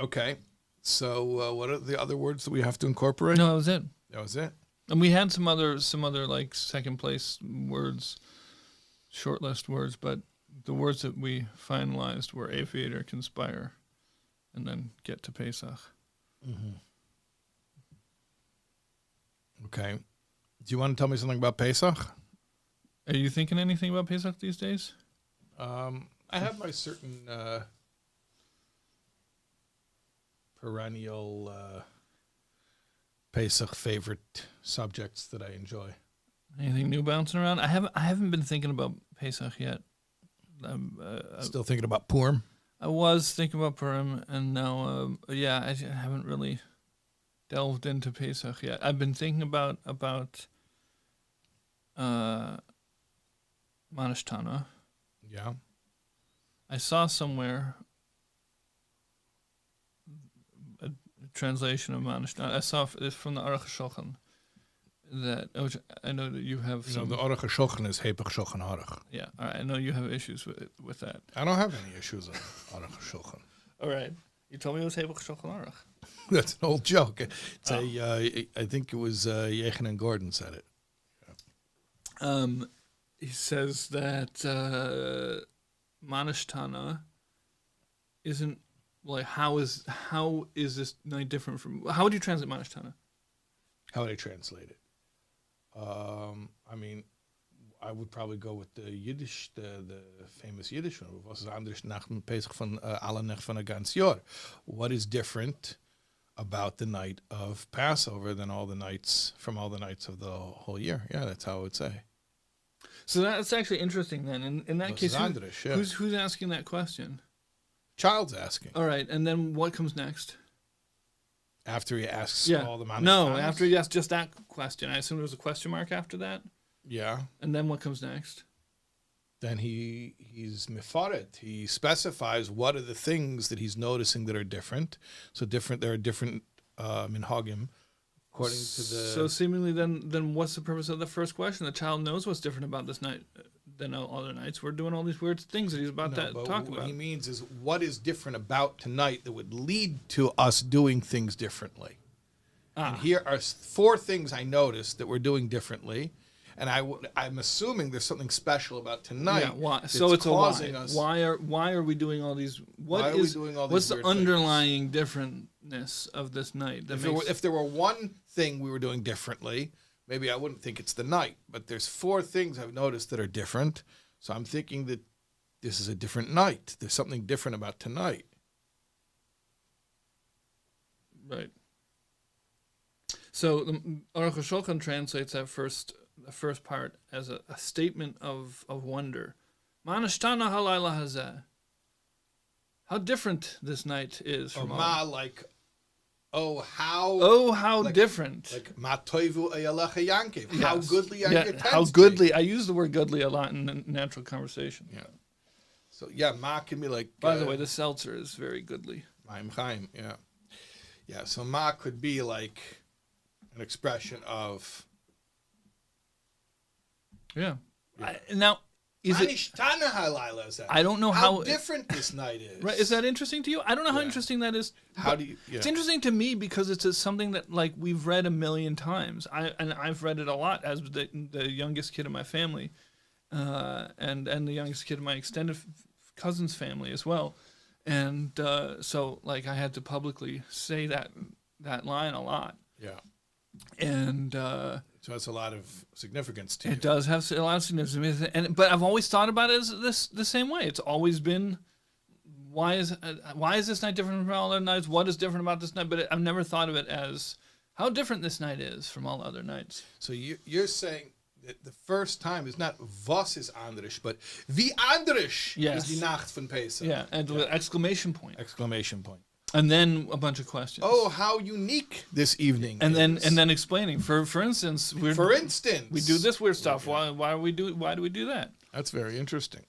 Okay. So, what are the other words that we have to incorporate? No, that was it. That was it. And we had some other like second place words, short list words, but the words that we finalized were aviator, conspire, and then get to Pesach. Mm-hmm. Okay. Do you want to tell me something about Pesach? Are you thinking anything about Pesach these days? I have my certain perennial Pesach favorite subjects that I enjoy. Anything new bouncing around? I haven't been thinking about Pesach yet. Still thinking about Purim? I was thinking about Purim, and now, I haven't really delved into Pesach yet. I've been thinking about Mah Nishtanah. Yeah. I saw somewhere a translation of Mah Nishtanah. I saw it's from the Aruch HaShulchan. That I know that you have some. The Aruch HaShulchan is Hepech Shulchan Aruch. Yeah, all right. I know you have issues with that. I don't have any issues with Aruch HaShulchan. All right. You told me it was Hepech Shulchan Aruch. That's an old joke. It's I think it was Yechon and Gordon said it. Yeah. He says that Mah Nishtanah isn't like how is this night different from? How would you translate Mah Nishtanah? How would I translate it? I mean, I would probably go with the Yiddish, the famous Yiddish one. Was is anders nach dem Pesach von alle Nacht von a ganz Jahr? What is different about the night of Passover than all the nights of the whole year? Yeah, that's how I would say. So that's actually interesting then. In that case, anders, yeah. who's asking that question? Child's asking. All right, and then what comes next? After he asks all the Mah Nishtanahs? No, after he asks just that question. I assume there was a question mark after that. Yeah. And then what comes next? Then he's mefaret. He specifies what are the things that he's noticing that are different. So there are different minhagim according to the. So seemingly, then what's the purpose of the first question? The child knows what's different about this night than other nights. We're doing all these weird things that he's about to talk about. What he means is what is different about tonight that would lead to us doing things differently. And here are 4 things I noticed that we're doing differently. And I'm assuming there's something special about tonight. Yeah, why? So it's causing a why. Why are we doing all these? What's the underlying differentness of this night? If there were one thing we were doing differently, maybe I wouldn't think it's the night. But there's 4 things I've noticed that are different. So I'm thinking that this is a different night. There's something different about tonight. Right. So the Aruch HaShulchan translates the first part as a statement of wonder. Mah Nishtanah halayla hazeh. How different this night is from all. How like, different. Like ma toivu ayalecha yankev. Yes. How goodly are your tents? How goodly. I use the word goodly a lot in natural conversation. Yeah. So ma can be like. By the way, the seltzer is very goodly. Maim chaim. Yeah. Yeah. So ma could be like an expression of. Yeah. Now, is Mah it? Nishtanah halayla is that? I don't know how different this night is. Right? Is that interesting to you? I don't know how interesting that is. How do you? Yeah. It's interesting to me because it's something that like we've read a million times. I've read it a lot as the youngest kid in my family, and the youngest kid in my extended cousin's family as well, and so like I had to publicly say that line a lot. Yeah. And so it's a lot of significance to you. It does have a lot of significance, but I've always thought about it as the same way. It's always been, why is this night different from all other nights? What is different about this night? But I've never thought of it as how different this night is from all other nights. So you're saying that the first time is not was is anders, but wie anders is die Nacht von Pesach. Yeah, and with exclamation point. Exclamation point. And then a bunch of questions. Oh, how unique this evening and is. then explaining. For instance, we do this weird stuff. Why do we do that? That's very interesting.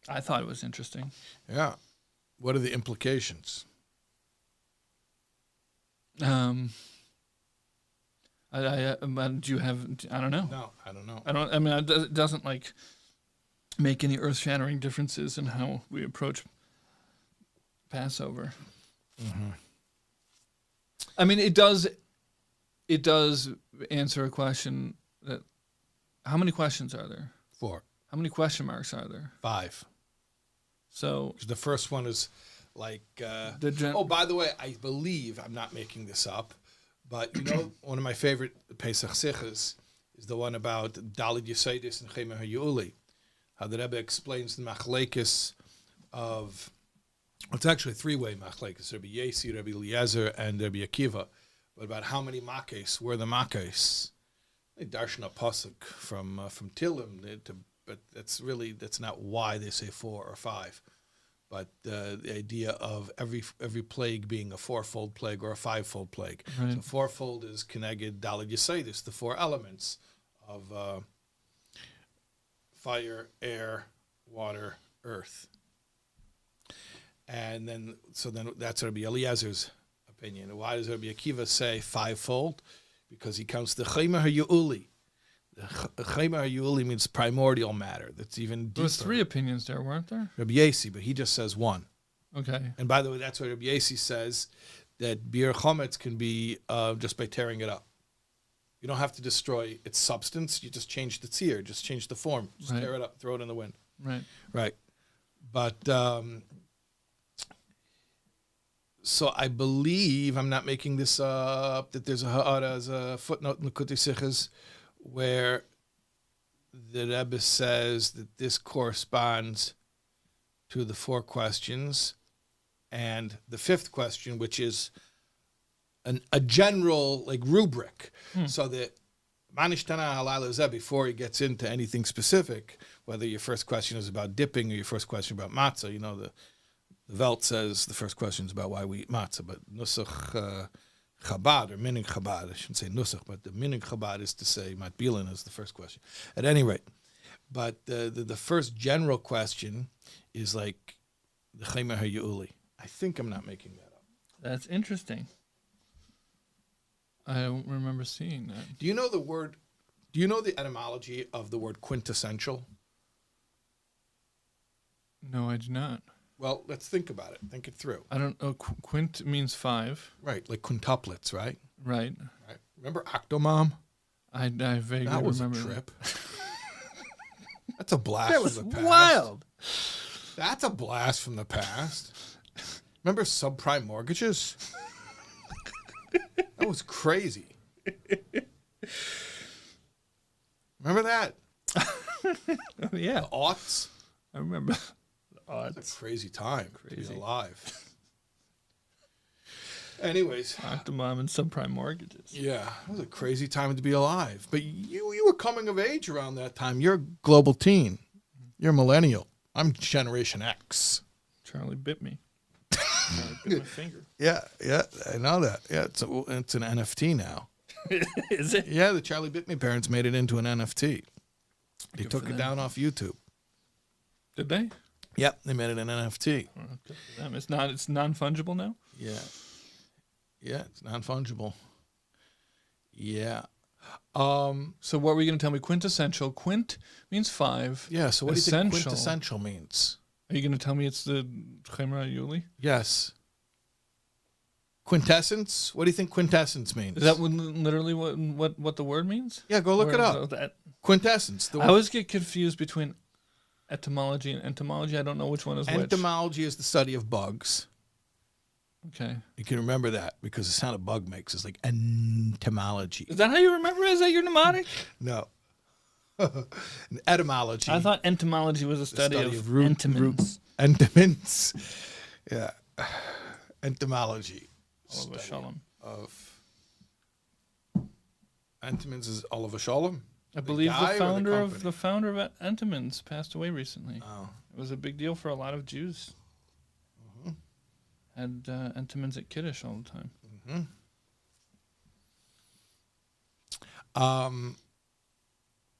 I thought it was interesting. Yeah. What are the implications? Do you have? I don't know. No, I don't know. I mean, it doesn't like make any earth-shattering differences in how we approach Passover. Mm-hmm. I mean, it does answer a question that. How many questions are there? 4. How many question marks are there? 5. So The first one is like. By the way, I believe I'm not making this up, but you know, one of my favorite Pesach Sichos is the one about Dalid Yesodis and Chema HaYuli. How the Rebbe explains the machlekes of. It's actually a 3-way machlekes: Rabbi Yesi, Rabbi Eliezer, and Rabbi Akiva. But about how many makes were the makes? They darshan a pasuk from Tilim, but that's not why they say 4 or 5. But the idea of every plague being a 4-fold plague or a 5-fold plague. Right. So 4-fold is Keneged Daled Yesodis, the 4 elements of fire, air, water, earth. And then that's Rabbi Eliezer's opinion. Why does Rabbi Akiva say 5-fold? Because he counts the Chema HaYuli. The Chema HaYuli means primordial matter. That's even deeper. There was 3 opinions there, weren't there? Rabbi Yesi, but he just says 1. Okay. And by the way, that's what Rabbi Yesi says, that Bir Chometz can be just by tearing it up. You don't have to destroy its substance. You just change the tzir, just change the form. Just tear it up, throw it in the wind. Right. Right. But so I believe, I'm not making this up, that there's a ha'ara as a footnote in the Quintessence where the Rebbe says that this corresponds to the 4 questions and the 5th question, which is a general like rubric, so that Mah Nishtanah halal zeh, before he gets into anything specific, whether your first question is about dipping or your first question about matzah, you know, the Welt says the first question is about why we eat matzah, but nusach Chabad or minig Chabad, I shouldn't say nusach, but the minig Chabad is to say matbilin is the first question. At any rate, but the first general question is like the Chema HaYuli. I think I'm not making that up. That's interesting. I don't remember seeing that. Do you know the etymology of the word quintessential? No, I do not. Well, let's think about it. Think it through. I don't know. Quint means 5. Right, like quintuplets, right? Right. Right. Remember Octomom? I vaguely That was remember a trip. That's a blast That was from the past. wild. That's a blast from the past. Remember subprime mortgages? That was crazy. Remember that? Yeah. The aughts? I remember. It's a crazy time to Crazy. be alive. Anyways. Octomom and subprime mortgages. Yeah, it was a crazy time to be alive. But you were coming of age around that time. You're a global teen. You're a millennial. I'm Generation X. Charlie bit me. Charlie bit my finger. Yeah, I know that. Yeah, it's an NFT now. Is it? Yeah, the Charlie Bit Me parents made it into an NFT. They Good took for it them. down off YouTube. Did they? Yep, they made it an NFT. Oh, good for them. It's non-fungible now? Yeah. Yeah, it's non-fungible. Yeah. So what were you going to tell me? Quintessential. Quint means 5. Yeah, so what do you think Essential. quintessential means? Are you going to tell me it's the Chema HaYuli? Yes. Quintessence? What do you think quintessence means? Is that literally what the word means? Yeah, go look it up. Quintessence. I always get confused between etymology and entomology. I don't know which one is which. Entomology is the study of bugs. Okay. You can remember that because the sound a bug makes is like entomology. Is that how you remember it? Is that your mnemonic? No. Etymology. I thought entomology was a study of entomins. Entomins. Yeah. Entomology. Oliver Shalom. Of Entomins is Oliver Shalom. I believe guy or the founder of Entomins passed away recently. Oh. It was a big deal for a lot of Jews. Mm-hmm. had Entenmann's at Kiddush all the time.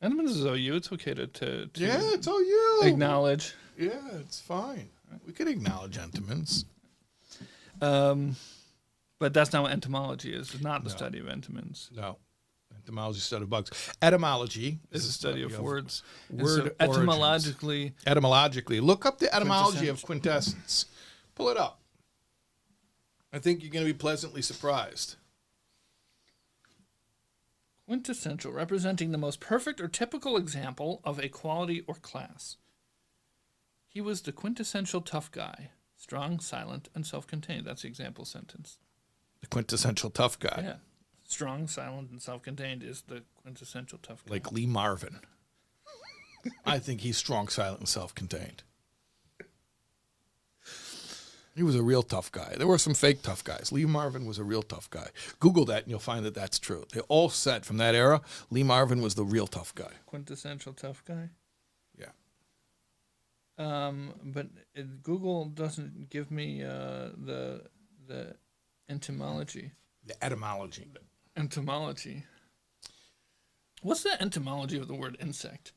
Entenmann's is OU. It's okay to yeah, it's OU. acknowledge. Yeah, it's fine. We could acknowledge Entenmann's. But that's not what entomology is. It's not the study of Entenmann's. No. Entomology, study of bugs. Etymology It's a study of words. Word so origins. Etymologically. Look up the etymology of Quintessence. Pull it up. I think you're going to be pleasantly surprised. Quintessential, representing the most perfect or typical example of a quality or class. He was the quintessential tough guy, strong, silent, and self-contained. That's the example sentence. The quintessential tough guy. Yeah. Strong, silent, and self-contained is the quintessential tough guy. Like Lee Marvin. I think he's strong, silent, and self-contained. He was a real tough guy. There were some fake tough guys. Lee Marvin was a real tough guy. Google that and you'll find that that's true. They all said from that era, Lee Marvin was the real tough guy. Quintessential tough guy? Yeah. But Google doesn't give me the etymology. The etymology. Entomology. What's the etymology of the word insect?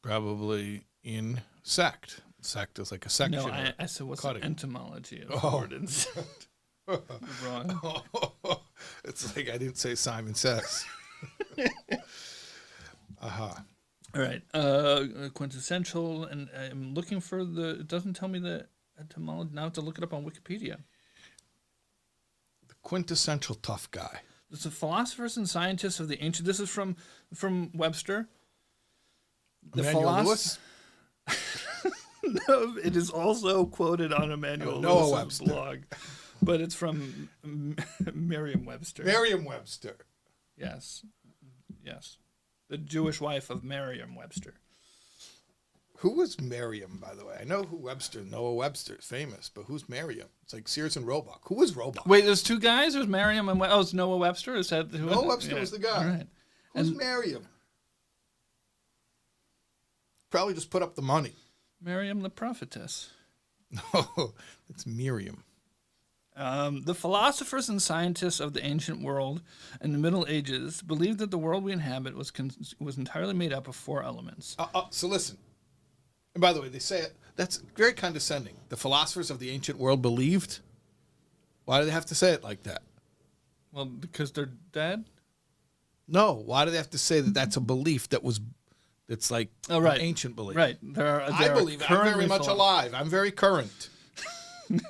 Probably insect. Sect is like a section. No, I said what's cutting. the etymology of the word insect? You're wrong. It's like I didn't say Simon Says. All right. Quintessential, and I'm looking for it doesn't tell me the etymology. Now I have to look it up on Wikipedia. The quintessential tough guy. It's the philosophers and scientists of the ancient. This is from Webster. The Emmanuel Lewis? No, it is also quoted on Emmanuel Noah Lewis's Webster. blog, but it's from Merriam-Webster. Merriam-Webster. Yes. The Jewish wife of Merriam-Webster. Who was Merriam, by the way? I know who Webster, Noah Webster is famous, but who's Merriam? It's like Sears and Roebuck. Who was Roebuck? Wait, there's two guys? There's Merriam and it's Noah Webster? Is that who? Noah Webster was the guy. All right. Who's Merriam? Probably just put up the money. Miriam the prophetess. No, it's Miriam. The philosophers and scientists of the ancient world in the Middle Ages believed that the world we inhabit was entirely made up of four elements. So listen. And by the way, they say it. That's very condescending. The philosophers of the ancient world believed. Why do they have to say it like that? Well, because they're dead? No. Why do they have to say that that's a belief that's like an ancient belief? Right. I believe I'm very much alive. I'm very current.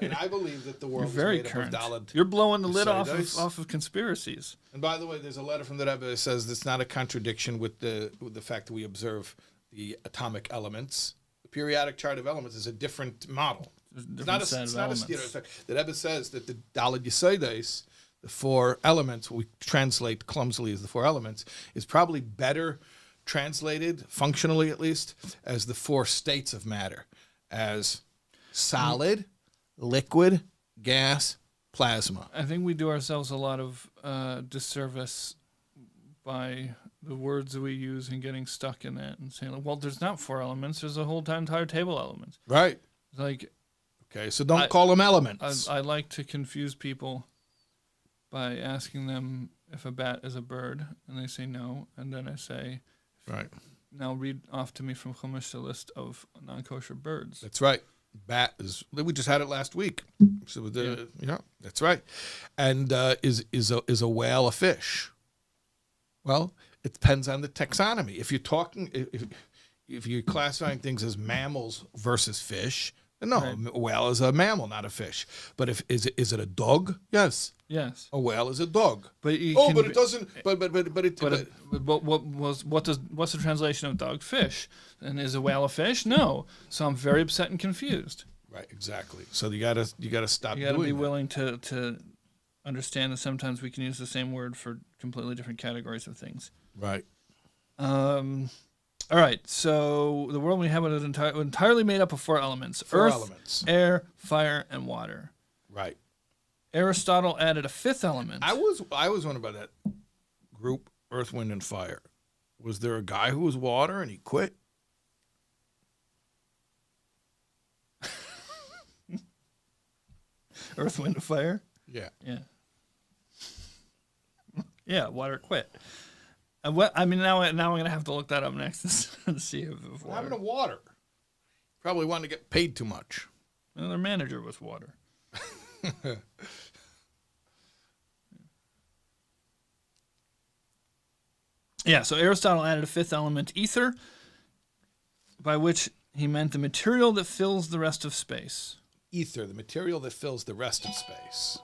And I believe that the world is very made current. up of Daled. You're blowing the lid off of conspiracies. And by the way, there's a letter from the Rebbe that says it's not a contradiction with the fact that we observe the atomic elements. The periodic chart of elements is a different model. It's not a stereotype. The Rebbe says that the Daled Yesodes, the four elements, what we translate clumsily as the four elements, is probably better translated, functionally at least, as the four states of matter, as solid, liquid, gas, plasma. I think we do ourselves a lot of disservice by the words that we use and getting stuck in that and saying, well, there's not four elements, there's a whole entire table of elements. Right. Like, okay, so don't call them elements. I like to confuse people by asking them if a bat is a bird, and they say no, and then I say, right. Now read off to me from Chumash the list of non-kosher birds. That's right. Bat is. We just had it last week. So that's right. And is a whale a fish? Well, it depends on the taxonomy. If you're talking, if you're classifying things as mammals versus fish, then no, a whale is a mammal, not a fish. But is it a dog? Yes. Yes. A whale is a dog. But it doesn't. What's the translation of dog? Fish. And is a whale a fish? No. So I'm very upset and confused. Right. Exactly. So you gotta stop. You gotta be willing to understand that sometimes we can use the same word for completely different categories of things. Right. All right. So the world we have is entirely made up of four elements: earth, air, fire, and water. Right. Aristotle added a fifth element. I was wondering about that group, Earth, Wind, and Fire. Was there a guy who was water and he quit? Earth, Wind, and Fire. Yeah. Yeah. Yeah, water quit. What I mean now I'm gonna have to look that up next to see if What happened water. to water? Probably wanted to get paid too much. Well, their manager was water. Yeah, so Aristotle added a fifth element, ether, by which he meant the material that fills the rest of space. Ether, the material that fills the rest of space.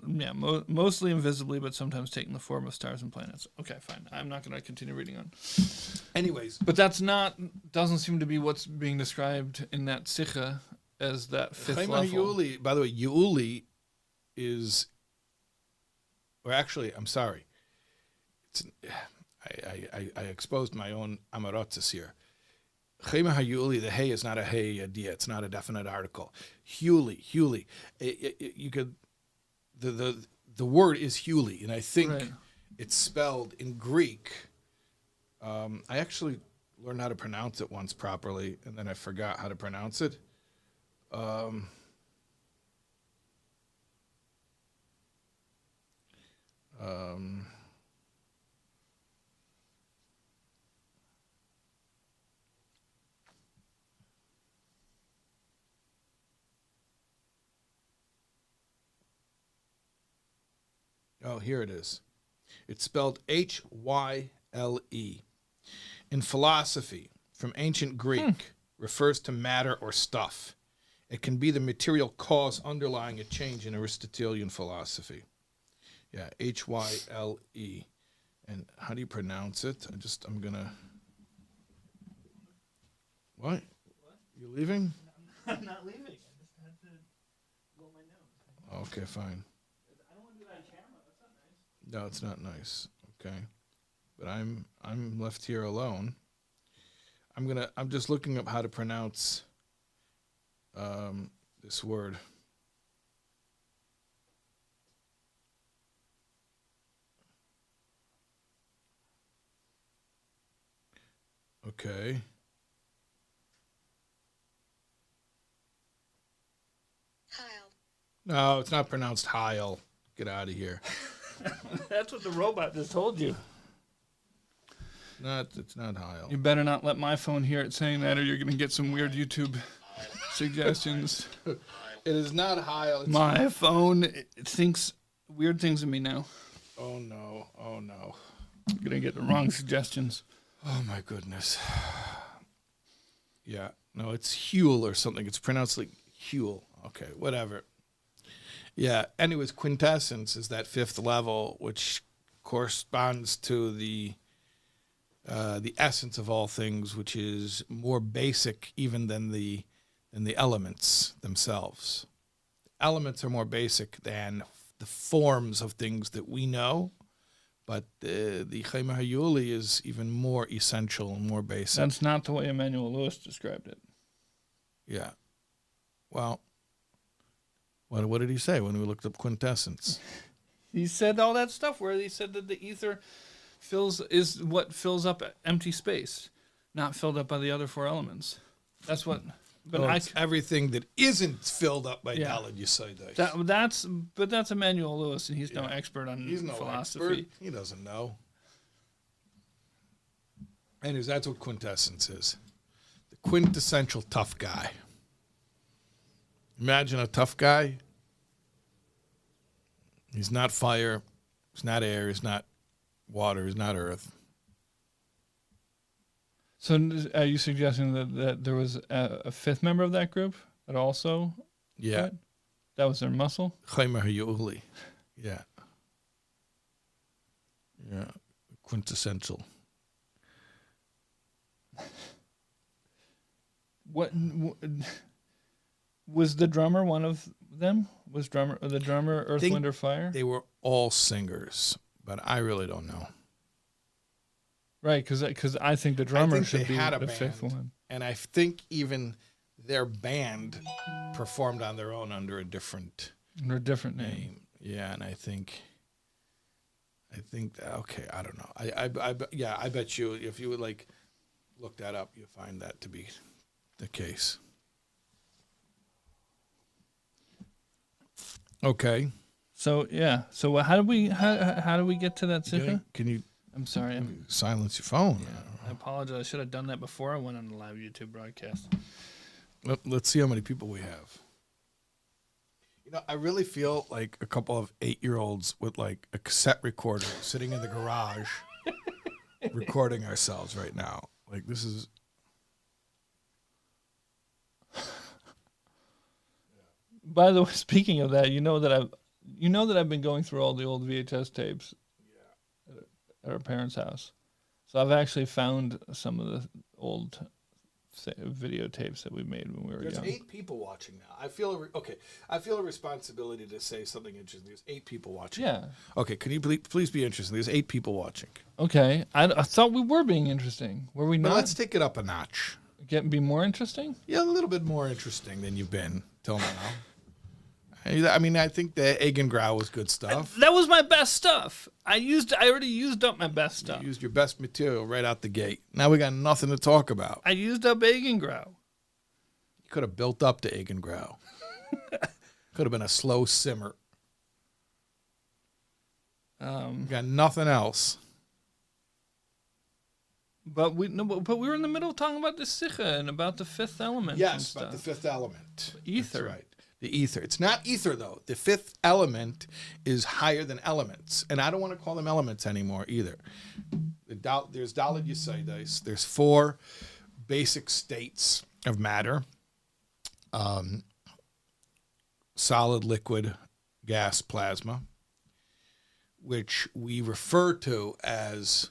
Yeah, mostly invisibly, but sometimes taking the form of stars and planets. Okay, fine. I'm not going to continue reading on. Anyways, But doesn't seem to be what's being described in that Sikha as that fifth level. Yuli, by the way, Yuli is, or actually, I'm sorry. It's, I exposed my own amarotzes here. Chema hayuli, the hey is not a hey idea. It's not a definite article. Huli. You could, the word is huli, and I think Right. it's spelled in Greek. I actually learned how to pronounce it once properly, and then I forgot how to pronounce it. Oh, here it is. It's spelled Hyle. In philosophy, from ancient Greek, refers to matter or stuff. It can be the material cause underlying a change in Aristotelian philosophy. Yeah, Hyle. And how do you pronounce it? I'm gonna. What? You leaving? I'm not leaving. I just had to blow my nose. Okay, fine. I don't want to do that on camera. That's not nice. No, it's not nice. Okay. But I'm left here alone. I'm just looking up how to pronounce this word. Okay. Heil. No, it's not pronounced Heil. Get out of here. That's what the robot just told you. It's not Heil. You better not let my phone hear it saying that, or you're going to get some weird YouTube suggestions. It is not Heil. It's My phone it thinks weird things of me now. Oh no. You're going to get the wrong suggestions. Oh my goodness. Yeah. No, it's Huel or something. It's pronounced like Huel. Okay, whatever. Yeah. Anyways, quintessence is that fifth level, which corresponds to the essence of all things, which is more basic even than the elements themselves. Elements are more basic than the forms of things that we know, but the Chema Hayuli is even more essential and more basic. That's not the way Emmanuel Lewis described it. Yeah. Well, what did he say when we looked up quintessence? He said all that stuff where he said that the ether is what fills up empty space, not filled up by the other four elements. That's what. But It's everything that isn't filled up by Yeah. Daled Yesodai. that's Emmanuel Lewis, and he's no expert on He's no philosophy. expert. He doesn't know. Anyways, that's what quintessence is. The quintessential tough guy. Imagine a tough guy. He's not fire. He's not air. He's not water. He's not earth. So, are you suggesting that there was a fifth member of that group that also? Yeah. quit? That was their muscle. Chaimer Hayuli. Yeah. Yeah. Quintessential. What was the drummer? One of them was the drummer Earth, Think Wind, or Fire? They were all singers, but I really don't know. Right, because I think the drummer think should they be had a the fifth band. one. And I think even their band performed on their own under a different Or a different name. name. Yeah, and I think okay, I don't know. I bet you if you would like look that up, you find that to be the case. Okay. So yeah. So how do we get to that sikha? Can you I'm sorry. silence your phone? I apologize. I should have done that before I went on the live YouTube broadcast. Let's see how many people we have. I really feel like a couple of 8-year-olds with like a cassette recorder sitting in the garage recording ourselves right now. Like this is. By the way, speaking of that, you know that I've been going through all the old VHS tapes at our parents' house. So I've actually found some of the old videotapes that we made when we were young. There's 8 people watching now. I feel I feel a responsibility to say something interesting. There's 8 people watching. Yeah. Okay. Can you please be interesting? There's 8 people watching. Okay. I thought we were being interesting. Were we But not? let's take it up a notch. Be more interesting? Yeah, a little bit more interesting than you've been till now. I mean, I think the Eigengrau was good stuff. That was my best stuff. I already used up my best stuff. You used your best material right out the gate. Now we got nothing to talk about. I used up Eigengrau. You could have built up to Eigengrau. Could have been a slow simmer. You got nothing else. But we were in the middle of talking about the sikha and about the fifth element. and Yes, stuff. but the fifth element. Ether. That's right. The ether. It's not ether, though. The fifth element is higher than elements. And I don't want to call them elements anymore either. There's Daled Yesodis. There's 4 basic states of matter. Solid, liquid, gas, plasma, which we refer to as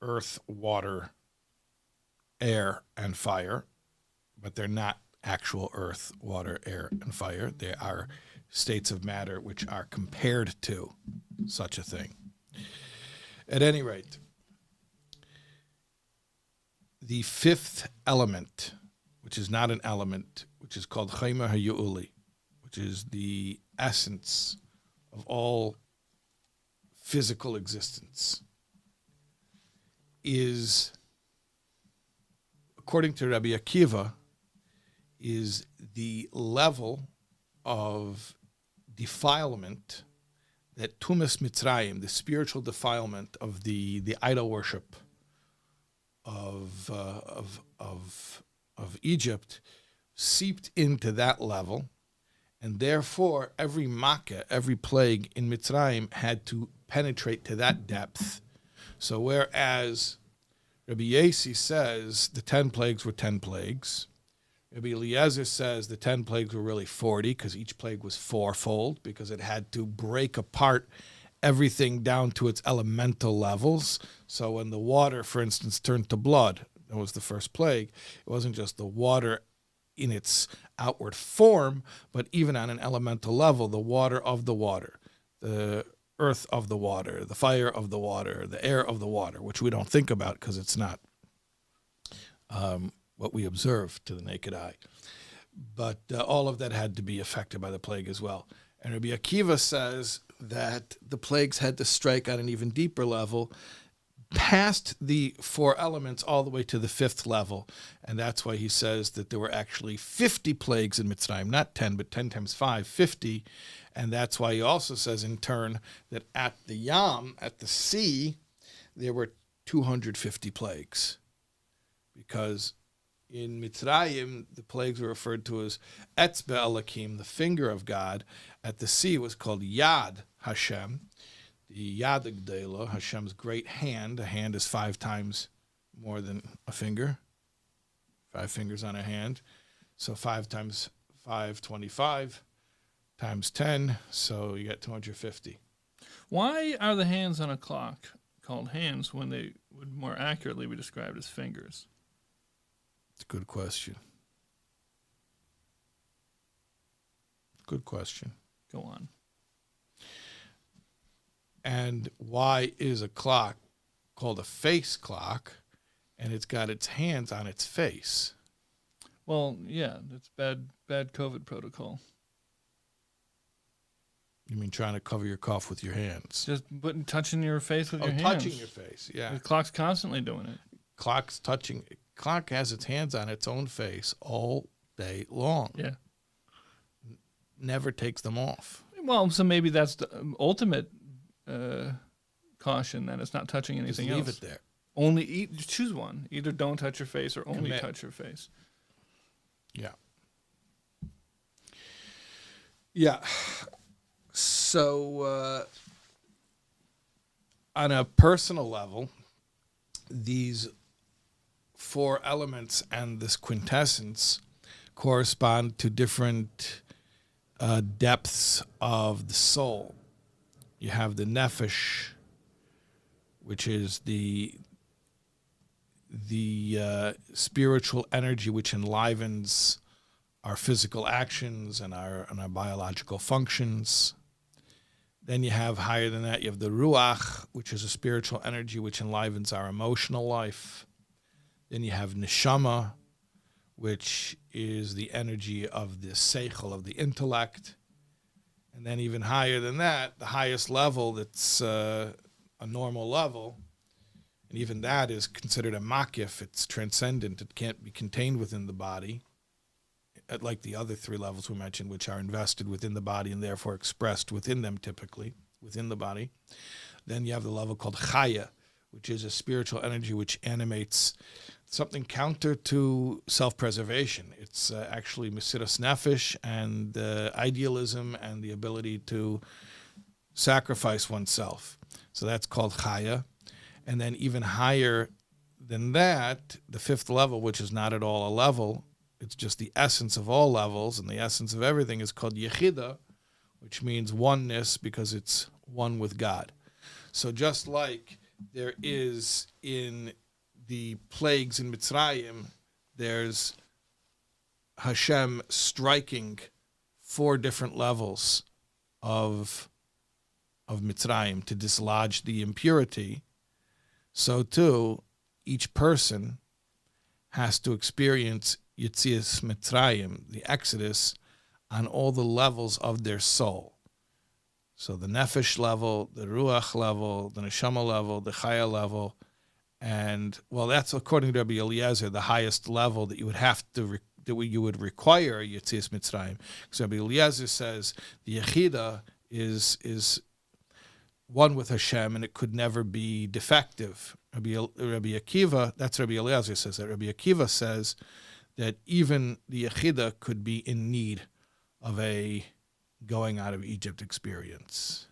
earth, water, air, and fire. But they're not actual earth, water, air, and fire. They are states of matter which are compared to such a thing. At any rate, the fifth element, which is not an element, which is called Chayma HaYu'uli, which is the essence of all physical existence, is, according to Rabbi Akiva, is the level of defilement that Tumas Mitzrayim, the spiritual defilement of the idol worship of Egypt, seeped into that level, and therefore every makkah, every plague in Mitzrayim had to penetrate to that depth. So whereas Rabbi Yasi says the 10 plagues were 10 plagues, Rabbi Eliezer says the 10 plagues were really 40 because each plague was 4-fold because it had to break apart everything down to its elemental levels. So when the water, for instance, turned to blood, that was the first plague, it wasn't just the water in its outward form, but even on an elemental level, the water of the water, the earth of the water, the fire of the water, the air of the water, which we don't think about because it's not what we observe to the naked eye. But all of that had to be affected by the plague as well. And Rabbi Akiva says that the plagues had to strike on an even deeper level, past the 4 elements all the way to the 5th level. And that's why he says that there were actually 50 plagues in Mitzrayim, not 10, but 10 times 5, 50. And that's why he also says in turn that at the Yam, at the sea, there were 250 plagues. Because in Mitzrayim, the plagues were referred to as Etzbe Elokim, the finger of God. At the sea, it was called Yad Hashem, the Yad Gdela, Hashem's great hand. A hand is 5 times more than a finger. 5 fingers on a hand. So 5 times 5, 25, times 10, so you get 250. Why are the hands on a clock called hands when they would more accurately be described as fingers? It's a good question. Good question. Go on. And why is a clock called a face clock and it's got its hands on its face? Well, yeah, that's bad COVID protocol. You mean trying to cover your cough with your hands? Just touching your face with your hands. Touching your face, yeah. The clock's constantly doing it. Clock has its hands on its own face all day long. Yeah. never takes them off. Well, so maybe that's the ultimate caution, that it's not touching Just anything leave else. it there. Only choose one. Either don't touch your face or only Commit. touch your face. Yeah. Yeah. So, on a personal level, these 4 elements and this quintessence correspond to different depths of the soul. You have the nefesh, which is the spiritual energy which enlivens our physical actions and our biological functions. Then you have, higher than that, you have the ruach, which is a spiritual energy which enlivens our emotional life. Then you have neshama, which is the energy of the seichel, of the intellect. And then even higher than that, the highest level that's a normal level, and even that is considered a makif. It's transcendent. It can't be contained within the body, like the other 3 levels we mentioned, which are invested within the body and therefore expressed within them, typically, within the body. Then you have the level called chaya, which is a spiritual energy which animates something counter to self-preservation. It's actually mesiras nefesh and idealism and the ability to sacrifice oneself. So that's called chaya. And then even higher than that, the 5th level, which is not at all a level, it's just the essence of all levels, and the essence of everything is called yechida, which means oneness because it's one with God. So just like there is in the plagues in Mitzrayim, there's Hashem striking 4 different levels of Mitzrayim to dislodge the impurity, so too each person has to experience Yetzias Mitzrayim, the Exodus, on all the levels of their soul. So the Nefesh level, the Ruach level, the Neshama level, the Chaya level, and, well, that's, according to Rabbi Eliezer, the highest level that you would have to, you would require Yetzias Mitzrayim. Because Rabbi Eliezer says the Yechida is one with Hashem, and it could never be defective. Rabbi Akiva, that's Rabbi Eliezer says that. Rabbi Akiva says that even the Yechida could be in need of a going out of Egypt experience.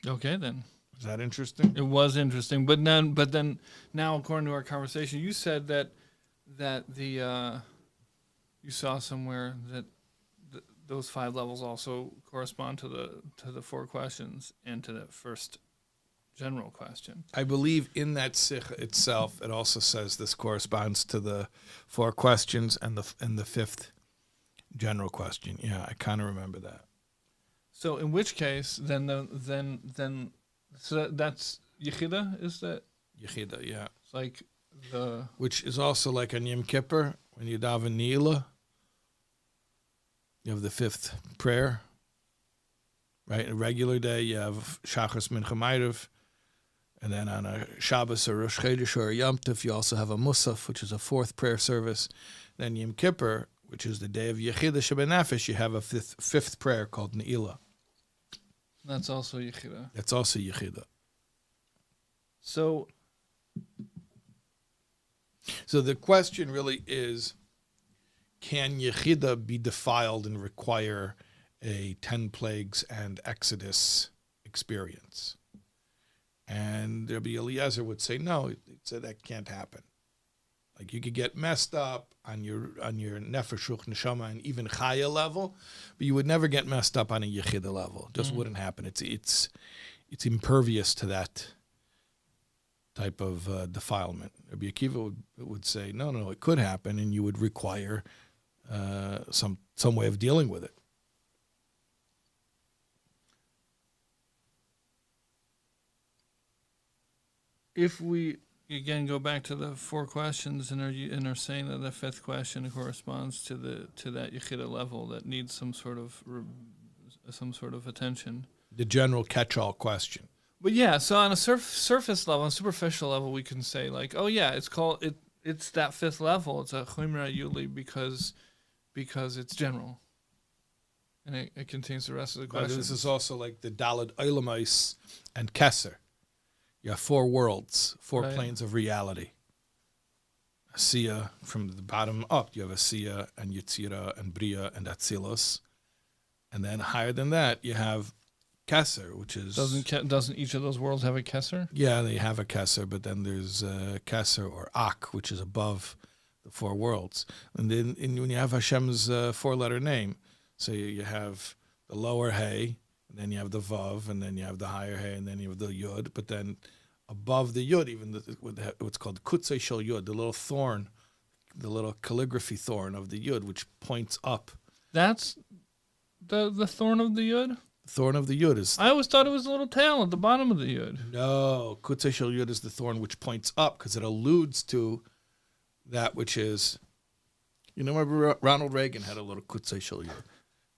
Okay, then. Is that interesting? It was interesting, but then now, according to our conversation, you said that the you saw somewhere that those 5 levels also correspond to the 4 questions and to the first general question. I believe in that sikha itself, it also says this corresponds to the 4 questions and the 5th general question. Yeah, I kind of remember that. So in which case, then so that's Yechida, is that? Yechida, yeah. It's like the... Which is also like on Yom Kippur, when you daven Ne'ilah, you have the 5th prayer, right? A regular day, you have Shachas Mincha Ma'ariv, and then on a Shabbos or Rosh Chodesh or a Yom Tov, you also have a Musaf, which is a 4th prayer service. Then Yom Kippur, which is the day of Yechida Shebenafesh, you have a 5th prayer called Ne'ilah. That's also Yechida. That's also Yechida. So the question really is, can Yechida be defiled and require a 10 plagues and Exodus experience? And Rabbi Eliezer would say, no, he'd say that can't happen. Like, you could get messed up on your Nefesh, Ruach, Neshama, and even Chaya level, but you would never get messed up on a Yechida level. It just wouldn't happen. It's impervious to that type of defilement. Rabbi Akiva would say, no, it could happen, and you would require some way of dealing with it. if we again go back to the 4 questions and are saying that the 5th question corresponds to that Yechida level that needs some sort of attention. The general catch-all question. But yeah, so on a surface level, on a superficial level, we can say like, oh yeah, it's that fifth level. It's a Chumra Yuli because it's general. And it contains the rest of the questions. This is also like the Daled Olamais and Kesser. You have 4 worlds, 4 planes of reality. Asiya, from the bottom up, you have Asiya and Yetzira and Bria and Atzilus. And then higher than that, you have Kesser, which is... Doesn't each of those worlds have a Kesser? Yeah, they have a Kesser, but then there's Kesser or Ak, which is above the 4 worlds. And then when you have Hashem's 4-letter name, so you have the lower Hey, and then you have the Vav, and then you have the higher Hey, and then you have the Yud. But then above the Yud, even what's called Kutzei Shel Yud, the little thorn, the little calligraphy thorn of the Yud, which points up. That's the thorn of the Yud? The thorn of the Yud is... I always thought it was a little tail at the bottom of the Yud. No, Kutzei Shel Yud is the thorn which points up, because it alludes to that which is... You know, remember Ronald Reagan had a little Kutzei Shel Yud.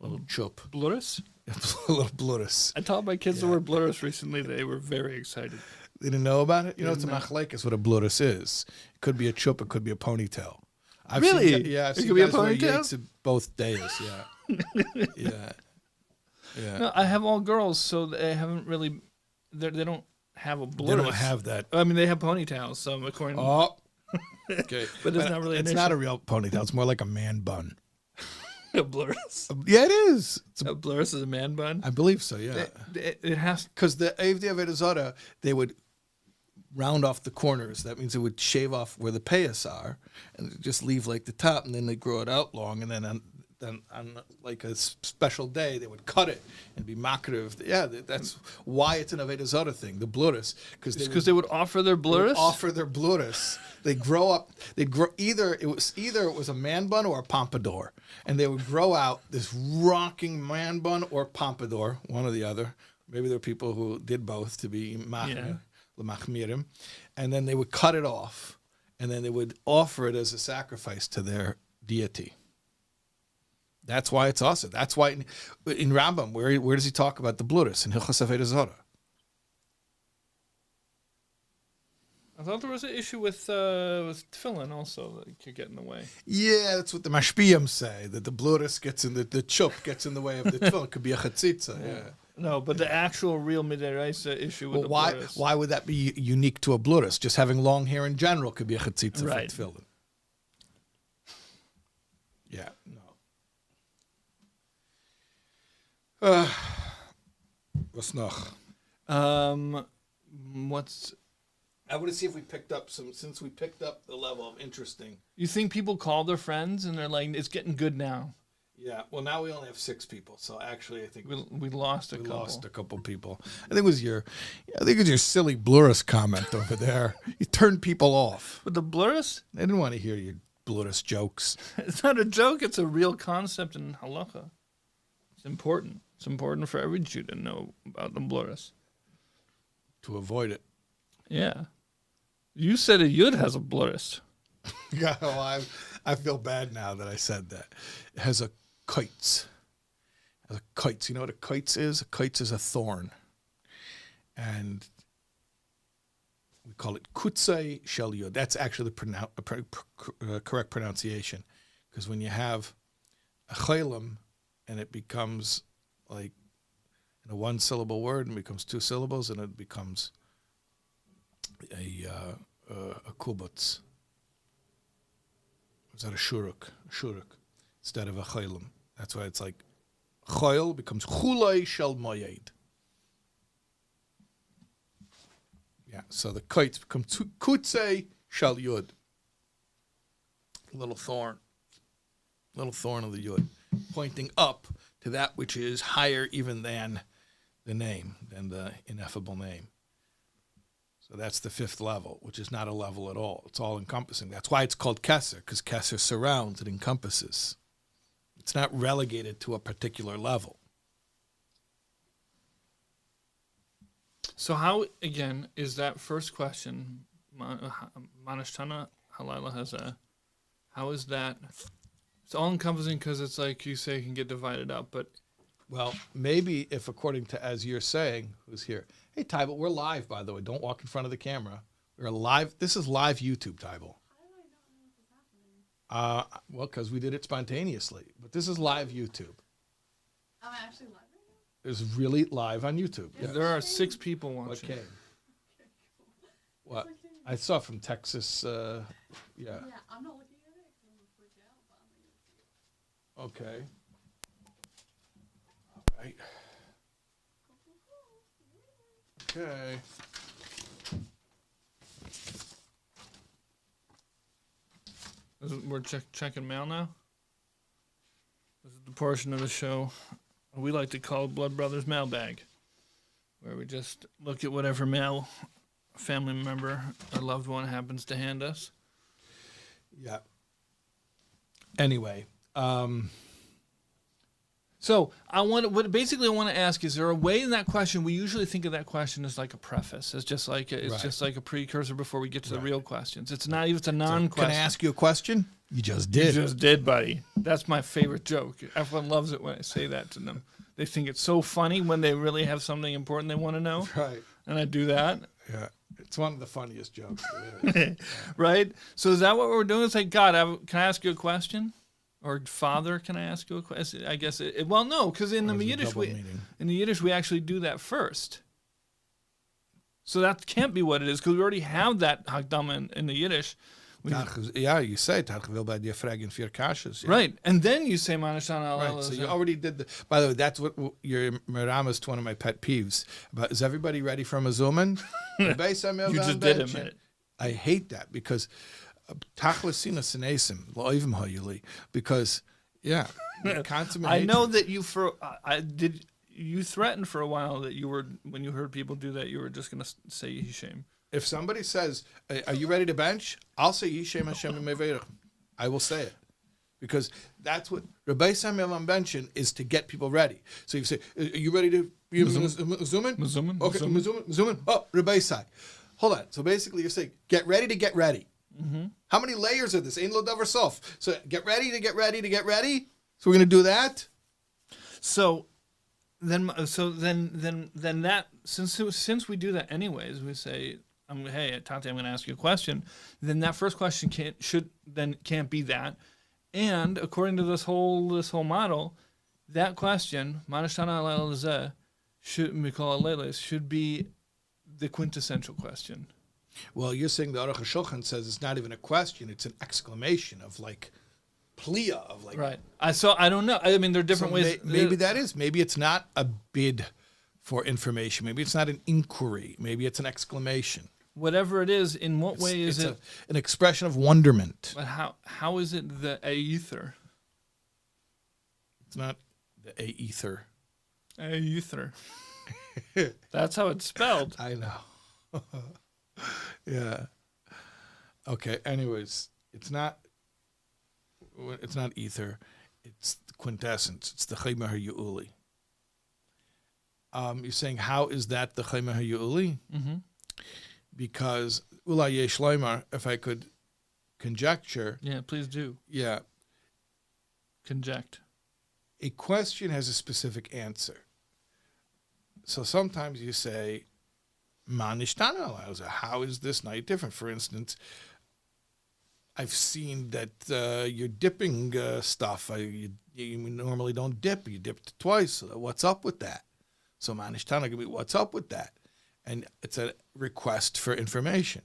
A little chup. Blurus? A little blurus. I taught my kids the word blurus recently. They were very excited. They didn't know about it? You know, it's a machlekes what a blurus is. It could be a chup, it could be a ponytail. Really? I've It seen could be a guys wear ponytail? yates at both days, yeah. Yeah. No, I have all girls, so they haven't really... They don't have a blurus. They don't have that. I mean, they have ponytails, so according to... Oh. Okay. But it's not really It's not a real ponytail. It's more like a man bun. a blurus. Yeah, it is. A blurus is a man bun? I believe so, yeah. It has... Because the Avdi Avodah Zarah, they would round off the corners. That means they would shave off where the payas are and just leave like the top, and then they grow it out long, and then on like a special day they would cut it and be makriv. Yeah, that's why it's an Avodah Zarah thing, the blurus. Because they would offer their blurus? Offer their blurus. They grow up. They'd grow either it was a man bun or a pompadour, and they would grow out this rocking man bun or pompadour, one or the other. Maybe there are people who did both to be l'machmirim, and then they would cut it off, and then they would offer it as a sacrifice to their deity. That's why it's awesome. That's why in Rambam, where does he talk about the blurus in Hilchos Avodah Zarah? I thought there was an issue with tefillin also that could get in the way. Yeah, that's what the mashpiyim say, that the blurus gets in the chup gets in the way of the tefillin. It could be a chatzitza, yeah. No, but the actual real midiraisa issue with the blurus. Why would that be unique to a blurus? Just having long hair in general could be a chatzitza for tefillin. Yeah, no. What's noch? What's... I want to see if we picked up since we picked up the level of interesting. You think people call their friends and they're like, it's getting good now? Yeah, well, now we only have 6 people, so actually I think we lost a couple. Lost a couple people. I think it was your silly blurus comment over there. You turned people off. But the blurus? They didn't want to hear your blurus jokes. It's not a joke, it's a real concept in halacha. It's important. It's important for every Jew to know about the blurus. To avoid it. Yeah. You said a yud has a blurus. Yeah, well, I feel bad now that I said that. It has a kites. It has a kites. You know what a kites is? A kites is a thorn. And we call it kutzei shel yud. That's actually the correct pronunciation. Because when you have a chaylim and it becomes like in a 1-syllable word and becomes 2 syllables, and it becomes a kubutz. Is that a shuruk? Instead of a chaylim. That's why it's like chayil becomes chulei shel moyed. Yeah, so the kites become kutzei shel yud. Little thorn of the yud, pointing up to that which is higher even than the name, than the ineffable name. So that's the 5th level, which is not a level at all. It's all encompassing. That's why it's called Kesser, because Kesser surrounds, it encompasses. It's not relegated to a particular level. So how, again, is that first question, Mah Nishtanah Halala has how is that, it's all encompassing because it's like you say it can get divided up, but. Well, maybe if according to, as you're saying, who's here, hey, Tybal, we're live, by the way. Don't walk in front of the camera. We're live. This is live YouTube, Tybal. Well, because we did it spontaneously. But this is live YouTube. I'm actually live right now. It's really live on YouTube. Yeah. There are 6 people watching. What came? Okay, cool. What? It's okay. I saw from Texas. Yeah. Yeah, I'm not looking at it because I'm gonna freak out, but I'm gonna see it. Okay. All right. Okay. We're checking mail now. This is the portion of the show we like to call Blood Brothers Mailbag, where we just look at whatever mail a family member or loved one happens to hand us. Yeah. Anyway, So I want to ask: is there a way in that question? We usually think of that question as like a preface, as just like Right. just like a precursor before we get to the Right. real questions. It's not even a so non-question. can I ask you a question? You just You did. just did, buddy. That's my favorite joke. Everyone loves it when I say that to them. They think it's so funny when they really have something important they want to know, Right. and I do that. Yeah. It's one of the funniest jokes. Right? So is that what we're doing? It's like, God, can I ask you a question? Or Father, can I ask you a question? I guess well, no, because in the Or is it Yiddish double meaning? in the Yiddish we actually do that first. So that can't be what it is, because we already have that Hagdama in the Yiddish. Yeah, you say Tach wil bij die vragen 4 kashas. Yeah. Right, and then you say Mah Nishtanah. Right, so you already did the. By the way, that's what your Merama is one of my pet peeves. But is everybody ready for Mazuman? You just did him. I hate that because Tachlasina Sinesim Loivim Hayuli because yeah, consummate. I know hatred. that you threatened for a while that you were, when you heard people do that, you were just going to say Yishem. If somebody says, "Are you ready to bench?" I'll say Yishem Hashem Meveirach. I will say it. Because that's what Rabbi Samuel on benching is, to get people ready. So you say, "Are you ready to be Mazuman?" Mazuman? Okay, Mazuman. Oh, Rabbi Sai. Hold on. So basically, you're saying, "Get ready to get ready." Mm-hmm. How many layers are this? Ain't lo davar sof. So get ready to get ready to get ready. So we're gonna do that. So then that since we do that anyways, we say, "Hey, Tati, I'm going to ask you a question." Then that first question can't be that. And according to this whole model, that question, Mah Nishtanah should be the quintessential question. Well, you're saying the Aruch HaShulchan says it's not even a question; it's an exclamation of like plia of like. Right. I don't know. I mean, there are different ways. Maybe that is. Maybe it's not a bid for information. Maybe it's not an inquiry. Maybe it's an exclamation. Whatever it is, in what way is it? An expression of wonderment. But how is it the aether? It's not the aether. Aether. That's how it's spelled. I know. Yeah. Okay. Anyways, it's not ether. It's the quintessence. It's the Chayma HaYu'uli. You're saying, how is that the Chayma HaYu'uli? Mm-hmm. Because Ula Yesh Leimar, if I could conjecture. Yeah, please do. Yeah. Conject. A question has a specific answer. So sometimes you say, Mah Nishtanah, how is this night different? For instance, I've seen that you're dipping stuff. You normally don't dip. You dipped twice. So what's up with that? So Mah Nishtanah could be, what's up with that? And it's a request for information.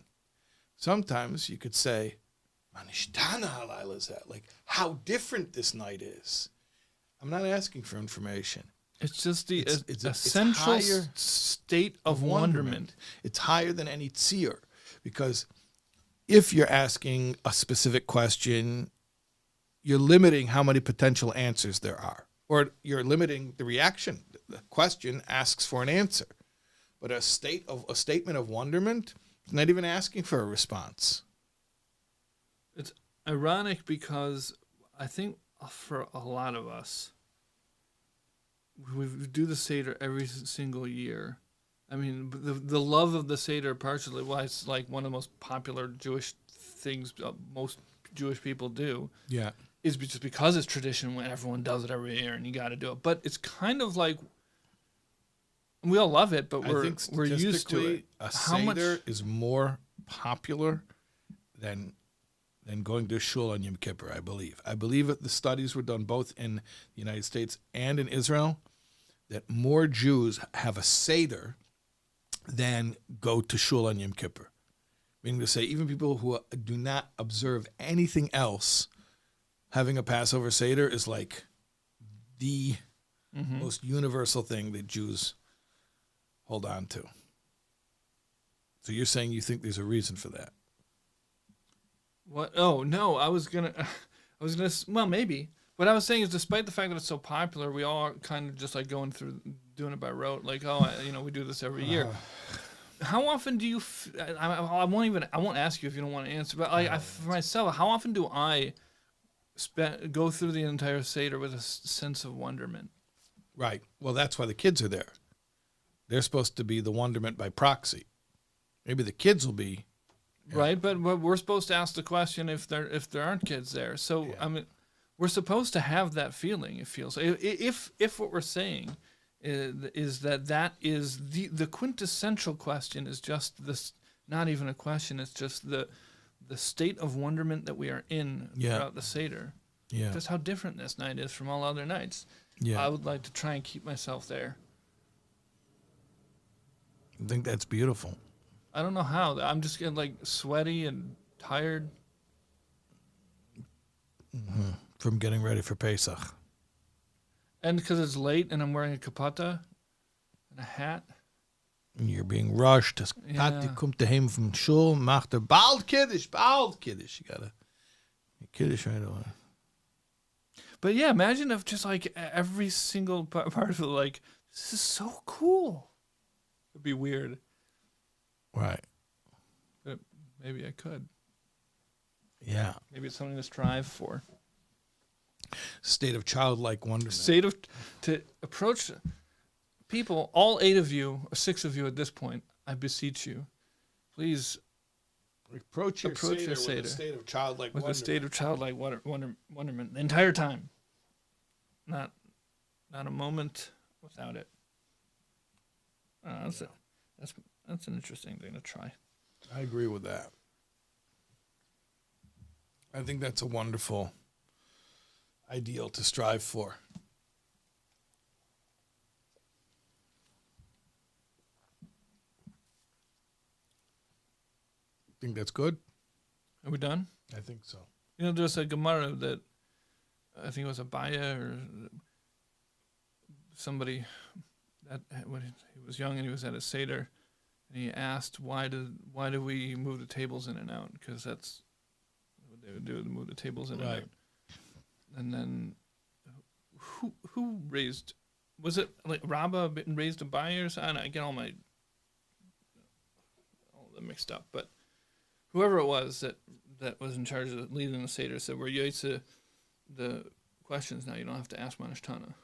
Sometimes you could say, Mah Nishtanah, like how different this night is. I'm not asking for information. It's just the It's essential higher state of wonderment. It's higher than any tzir, because if you're asking a specific question, you're limiting how many potential answers there are, or you're limiting the reaction. The question asks for an answer, but a statement of wonderment is not even asking for a response. It's ironic because I think for a lot of us, we do the Seder every single year. I mean, the love of the Seder, partially why it's like one of the most popular Jewish things most Jewish people do. Yeah, is just because it's tradition when everyone does it every year and you got to do it. But it's kind of like, we all love it, but we're used to it. A Seder is more popular than than going to shul on Yom Kippur, I believe. I believe that the studies were done both in the United States and in Israel, that more Jews have a Seder than go to shul on Yom Kippur. Meaning to say, even people who do not observe anything else, having a Passover Seder is like the most universal thing that Jews hold on to. So you're saying you think there's a reason for that? What? Oh no, well, maybe. What I was saying is, despite the fact that it's so popular, we all are kind of just like going through doing it by rote. Like, we do this every year. How often do you? I won't ask you if you don't want to answer. But for myself, how often do I go through the entire Seder with a sense of wonderment? Right. Well, that's why the kids are there. They're supposed to be the wonderment by proxy. Maybe the kids will be. Right, but we're supposed to ask the question if there aren't kids there. So I mean, we're supposed to have that feeling. It feels if what we're saying is that is the quintessential question is just this, not even a question. It's just the state of wonderment that we are in throughout the Seder. Yeah, just how different this night is from all other nights. Yeah, I would like to try and keep myself there. I think that's beautiful. I don't know how. I'm just getting like sweaty and tired. From getting ready for Pesach. And because it's late and I'm wearing a kapata and a hat. And you're being rushed. Tati kommt daheim from shul, macht bald Kiddush. You gotta Kiddush right away. But yeah, imagine if just like every single part of it, like, this is so cool. It'd be weird. Right. But maybe I could. Yeah. Maybe it's something to strive for. State of childlike wonderment. State of, to approach people, all 8 of you, or 6 of you at this point, I beseech you, please approach your Seder with a state of childlike with wonderment. a state of childlike wonderment the entire time. Not a moment without it. That's an interesting thing to try. I agree with that. I think that's a wonderful ideal to strive for. Think that's good? Are we done? I think so. You know, there's a Gemara that I think it was a Baya or somebody that when he was young and he was at a Seder, and he asked why do we move the tables in and out, because that's what they would do, to move the tables in and out. And then who raised, was it like Rabbah raised a Baya or something? I get all them mixed up, but whoever it was that was in charge of leading the Seder said, we're Yotze the questions now, you don't have to ask Mah Nishtanah.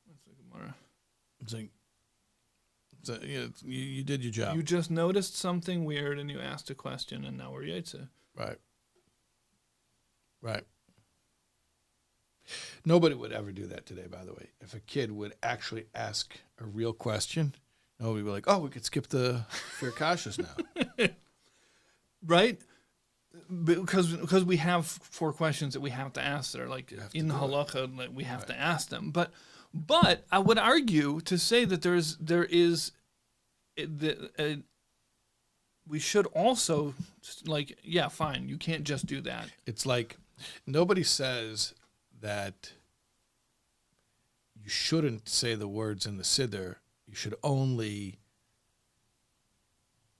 That's the Gemara. You did your job. You just noticed something weird and you asked a question, and now we're Yotze. Right. Nobody would ever do that today, by the way. If a kid would actually ask a real question, nobody would be like, oh, we could skip the Fair Kashas now. Right? Because we have 4 questions that we have to ask that are like in halakha, like we have to ask them. But I would argue to say that we should also, like, yeah, fine, you can't just do that. It's like nobody says that you shouldn't say the words in the Siddur. You should only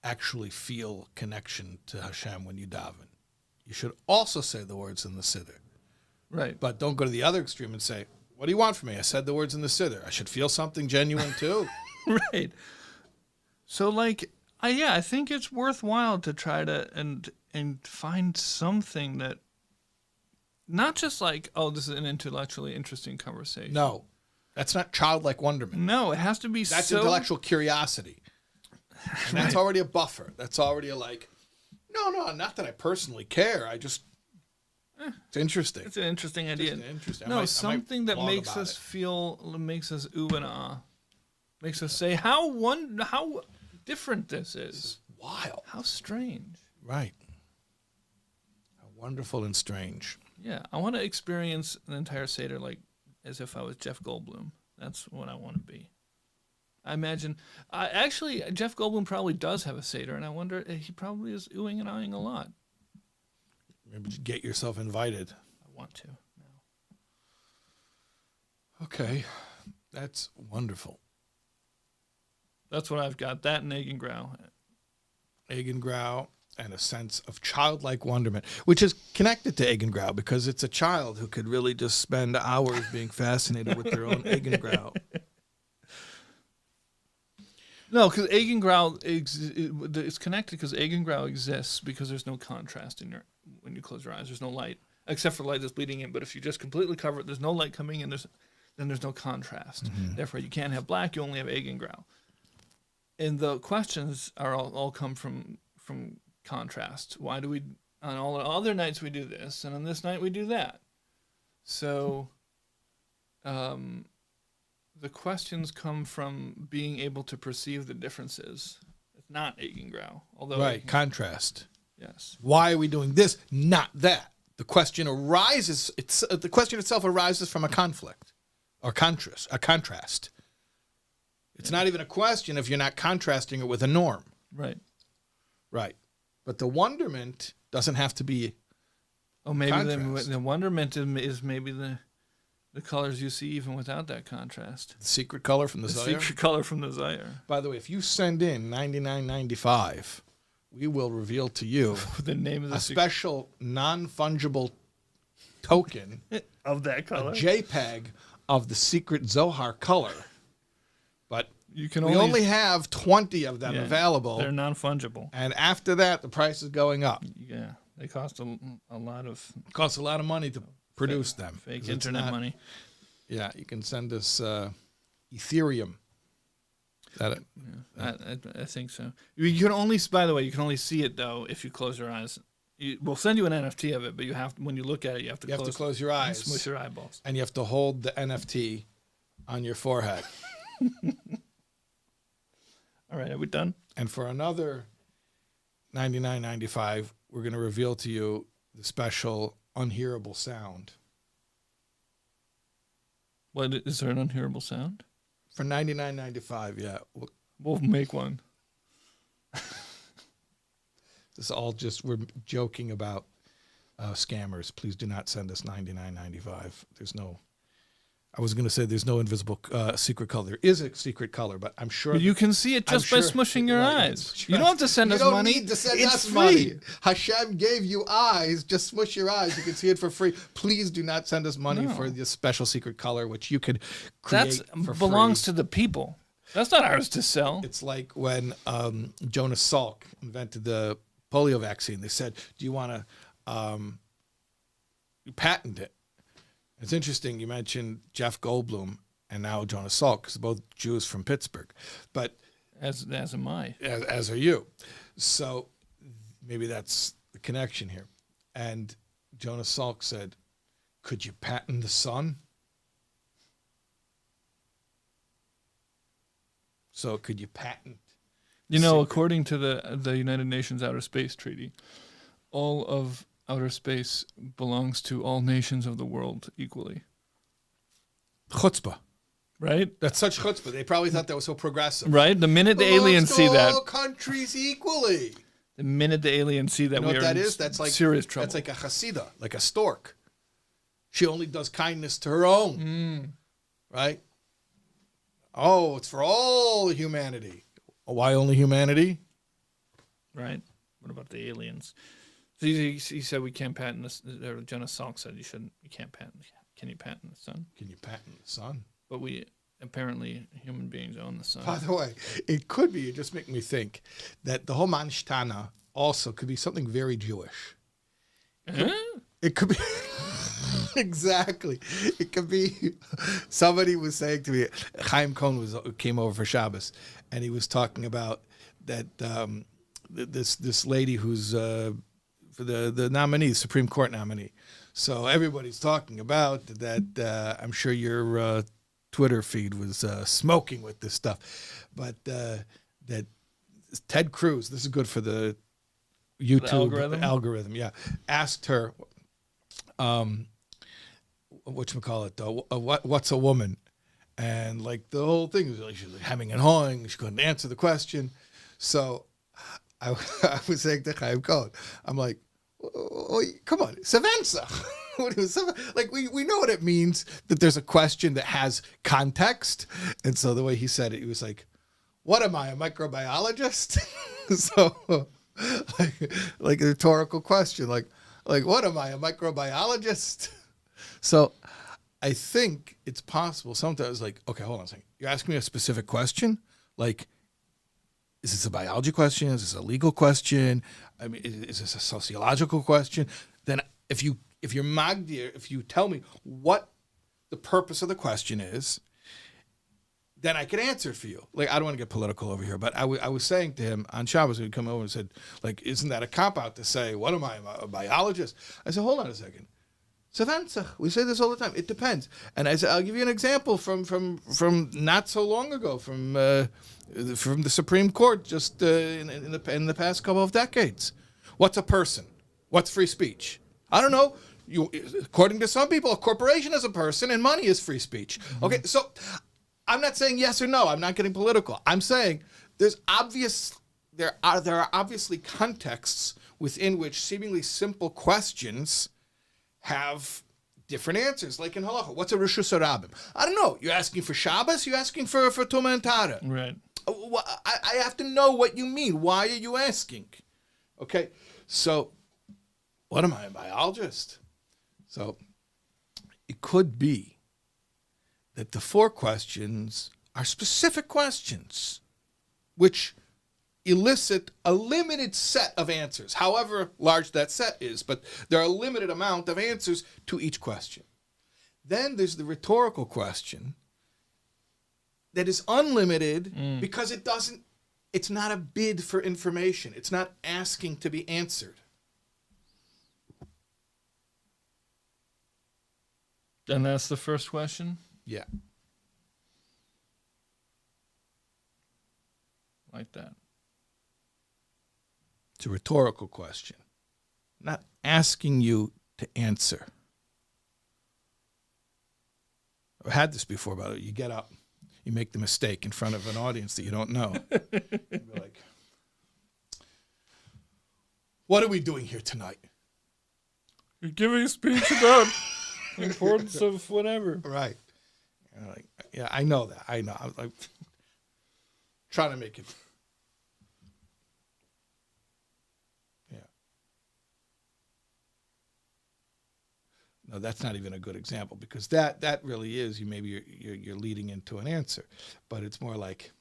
actually feel connection to Hashem when you daven. You should also say the words in the Siddur. Right. But don't go to the other extreme and say, what do you want from me? I said the words in the Siddur. I should feel something genuine too. Right. So, like, I think it's worthwhile to try to and find something that, not just like, oh, this is an intellectually interesting conversation. No, that's not childlike wonderment. No, it has to be That's so intellectual curiosity. And that's already a buffer. That's already a like, no, not that I personally care. I just, it's interesting. It's an interesting idea. Interesting. No, something that makes us feel, makes us ooh and ah, makes us say how different this is. Wild. How strange. Right. Wonderful and strange. Yeah, I want to experience an entire Seder like as if I was Jeff Goldblum. That's what I want to be. I imagine. Actually, Jeff Goldblum probably does have a Seder, and I wonder he probably is oohing and eyeing a lot. Maybe you get yourself invited. I want to now. Okay, that's wonderful. That's what I've got. That and Eigengrau. Eigengrau and a sense of childlike wonderment, which is connected to Eigengrau because it's a child who could really just spend hours being fascinated with their own Eigengrau. No, because Eigengrau it's connected because Eigengrau exists because there's no contrast in when you close your eyes. There's no light except for light that's bleeding in. But if you just completely cover it, there's no light coming in. Then there's no contrast. Mm-hmm. Therefore, you can't have black. You only have Eigengrau. And the questions are all come from contrast. Why do we on all other nights we do this, and on this night we do that? So, the questions come from being able to perceive the differences. It's not Eigengrau, although Right, contrast. Yes. Why are we doing this, not that? The question arises. The question itself arises from a conflict, or a contrast. It's not even a question if you're not contrasting it with a norm. Right. Right. But the wonderment doesn't have to be. Oh, maybe contrast. the wonderment is maybe the colors you see even without that contrast. The secret color from the Zohar. Secret color from the Zohar. By the way, if you send in $99.95, we will reveal to you The name of the a special non-fungible token, of that color. a JPEG of the secret Zohar color. But You can we only have 20 of them yeah, available. They're non-fungible. And after that, the price is going up. Yeah, they cost a lot of It costs a lot of money to produce them. fake 'Cause it's internet not- money. Yeah, you can send us Ethereum. Is that it? I think so. You can only, by the way, you can only see it though if you close your eyes. We'll send you an NFT of it, but you have when you look at it, you have to close your eyes. smush your eyeballs. And you have to hold the NFT on your forehead. All right, are we done? And for another $99.95, we're going to reveal to you the special unhearable sound. What is there an unhearable sound? For $99.95, yeah. We'll make one. This is all just, we're joking about scammers. Please do not send us $99.95. There's no, I was going to say there's no invisible secret color. There is a secret color, but I'm sure. But you can see it just by smushing your Right, eyes. You don't have to send us money. You don't need to send it's us free. money. Hashem gave you eyes. Just smush your eyes. You can see it for free. Please do not send us money for this special secret color, which you could create for free. Belongs to the people. That's not ours to sell. It's like when Jonas Salk invented the polio vaccine. They said, do you want to patent it? It's interesting you mentioned Jeff Goldblum and now Jonas Salk, because both Jews from Pittsburgh. But as am I. as are you. So maybe that's the connection here. And Jonas Salk said, could you patent the sun? So could you patent? You know, according to the United Nations Outer Space Treaty, all of outer space belongs to all nations of the world equally. Chutzpah. Right? That's such chutzpah. They probably thought that was so progressive. Right? The minute the aliens see that. All countries equally. The minute the aliens see that, You know we what are that in is? That's like serious trouble. That's like a chasida, like a stork. She only does kindness to her own. Right? Oh, it's for all humanity. Why only humanity? Right. What about the aliens? So he said we can't patent this. Or Jonas Salk said you can't patent. Can you patent the sun? Can you patent the sun? But we apparently human beings own the sun. By the way, it could be. It just making me think that the whole Mah Nishtanah also could be something very Jewish. It could be exactly. It could be. Somebody was saying to me, Chaim Cohn came over for Shabbos, and he was talking about that this lady who's for the nominee, Supreme Court nominee. So everybody's talking about that. I'm sure your Twitter feed was smoking with this stuff, but that Ted Cruz. This is good for the YouTube algorithm, yeah, asked her, what's a woman? And like the whole thing was like she was like hemming and hawing. She couldn't answer the question. So I was saying to Chaim Cohen, I'm like, oh, come on, Savansa. Like we know what it means that there's a question that has context. And so the way he said it, he was like, what am I, a microbiologist? So like a rhetorical question, like what am I, a microbiologist? So I think it's possible sometimes, like, okay, hold on a second. You're asking me a specific question? Like, is this a biology question? Is this a legal question? I mean, is this a sociological question? Then if you're Magdir, if you tell me what the purpose of the question is, then I can answer it for you. Like, I don't want to get political over here, but I was saying to him on Shabbos, he'd come over and said, like, isn't that a cop-out to say, what am I, a biologist? I said, hold on a second. We say this all the time. It depends. And I said, I'll give you an example from not so long ago, from the Supreme Court, just in the past couple of decades. What's a person? What's free speech? I don't know. According to some people, a corporation is a person, and money is free speech. Mm-hmm. Okay, so I'm not saying yes or no. I'm not getting political. I'm saying there are obviously contexts within which seemingly simple questions have different answers. Like in halacha, what's a rishus harabim? I don't know. You're asking for Shabbos? You're asking for Tumah and Tara? Right. I have to know what you mean. Why are you asking? Okay, so what am I, a biologist? So it could be that the 4 questions are specific questions which elicit a limited set of answers, however large that set is, but there are a limited amount of answers to each question. Then there's the rhetorical question that is unlimited because it's not a bid for information. It's not asking to be answered. And that's the first question? Yeah. Like that. It's a rhetorical question, not asking you to answer. I've had this before about it. You get up, you make the mistake in front of an audience that you don't know. You'd be like, what are we doing here tonight? You're giving a speech about the importance of whatever. Right. You're like, yeah, I know that. I know. I'm like trying to make it. No, that's not even a good example because that really is you're leading into an answer, but it's more like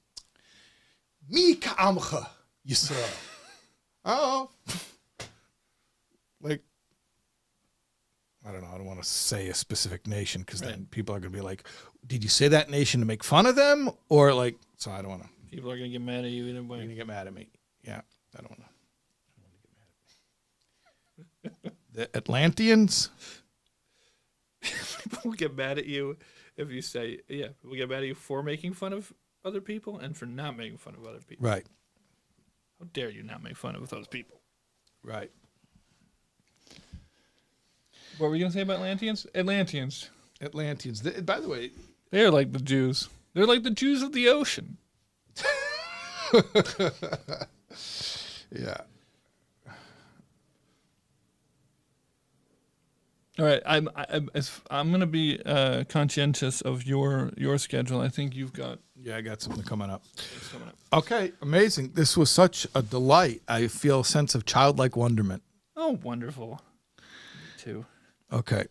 Mi ka'amcha Yisrael. Oh, like I don't know. I don't want to say a specific nation because then people are going to be like, "Did you say that nation to make fun of them?" Or like, so I don't want to. People are going to get mad at you either way. They're going to get mad at me. Yeah, I don't want to get mad at me. The Atlanteans. People will get mad at you if you say, people get mad at you for making fun of other people and for not making fun of other people. Right. How dare you not make fun of those people? Right. What were we going to say about Atlanteans? Atlanteans. By the way. They're like the Jews. They're like the Jews of the ocean. Yeah. All right, I'm going to be conscientious of your schedule. I think you've got. Yeah, I got something coming up. Okay, amazing. This was such a delight. I feel a sense of childlike wonderment. Oh, wonderful. Me too. Okay.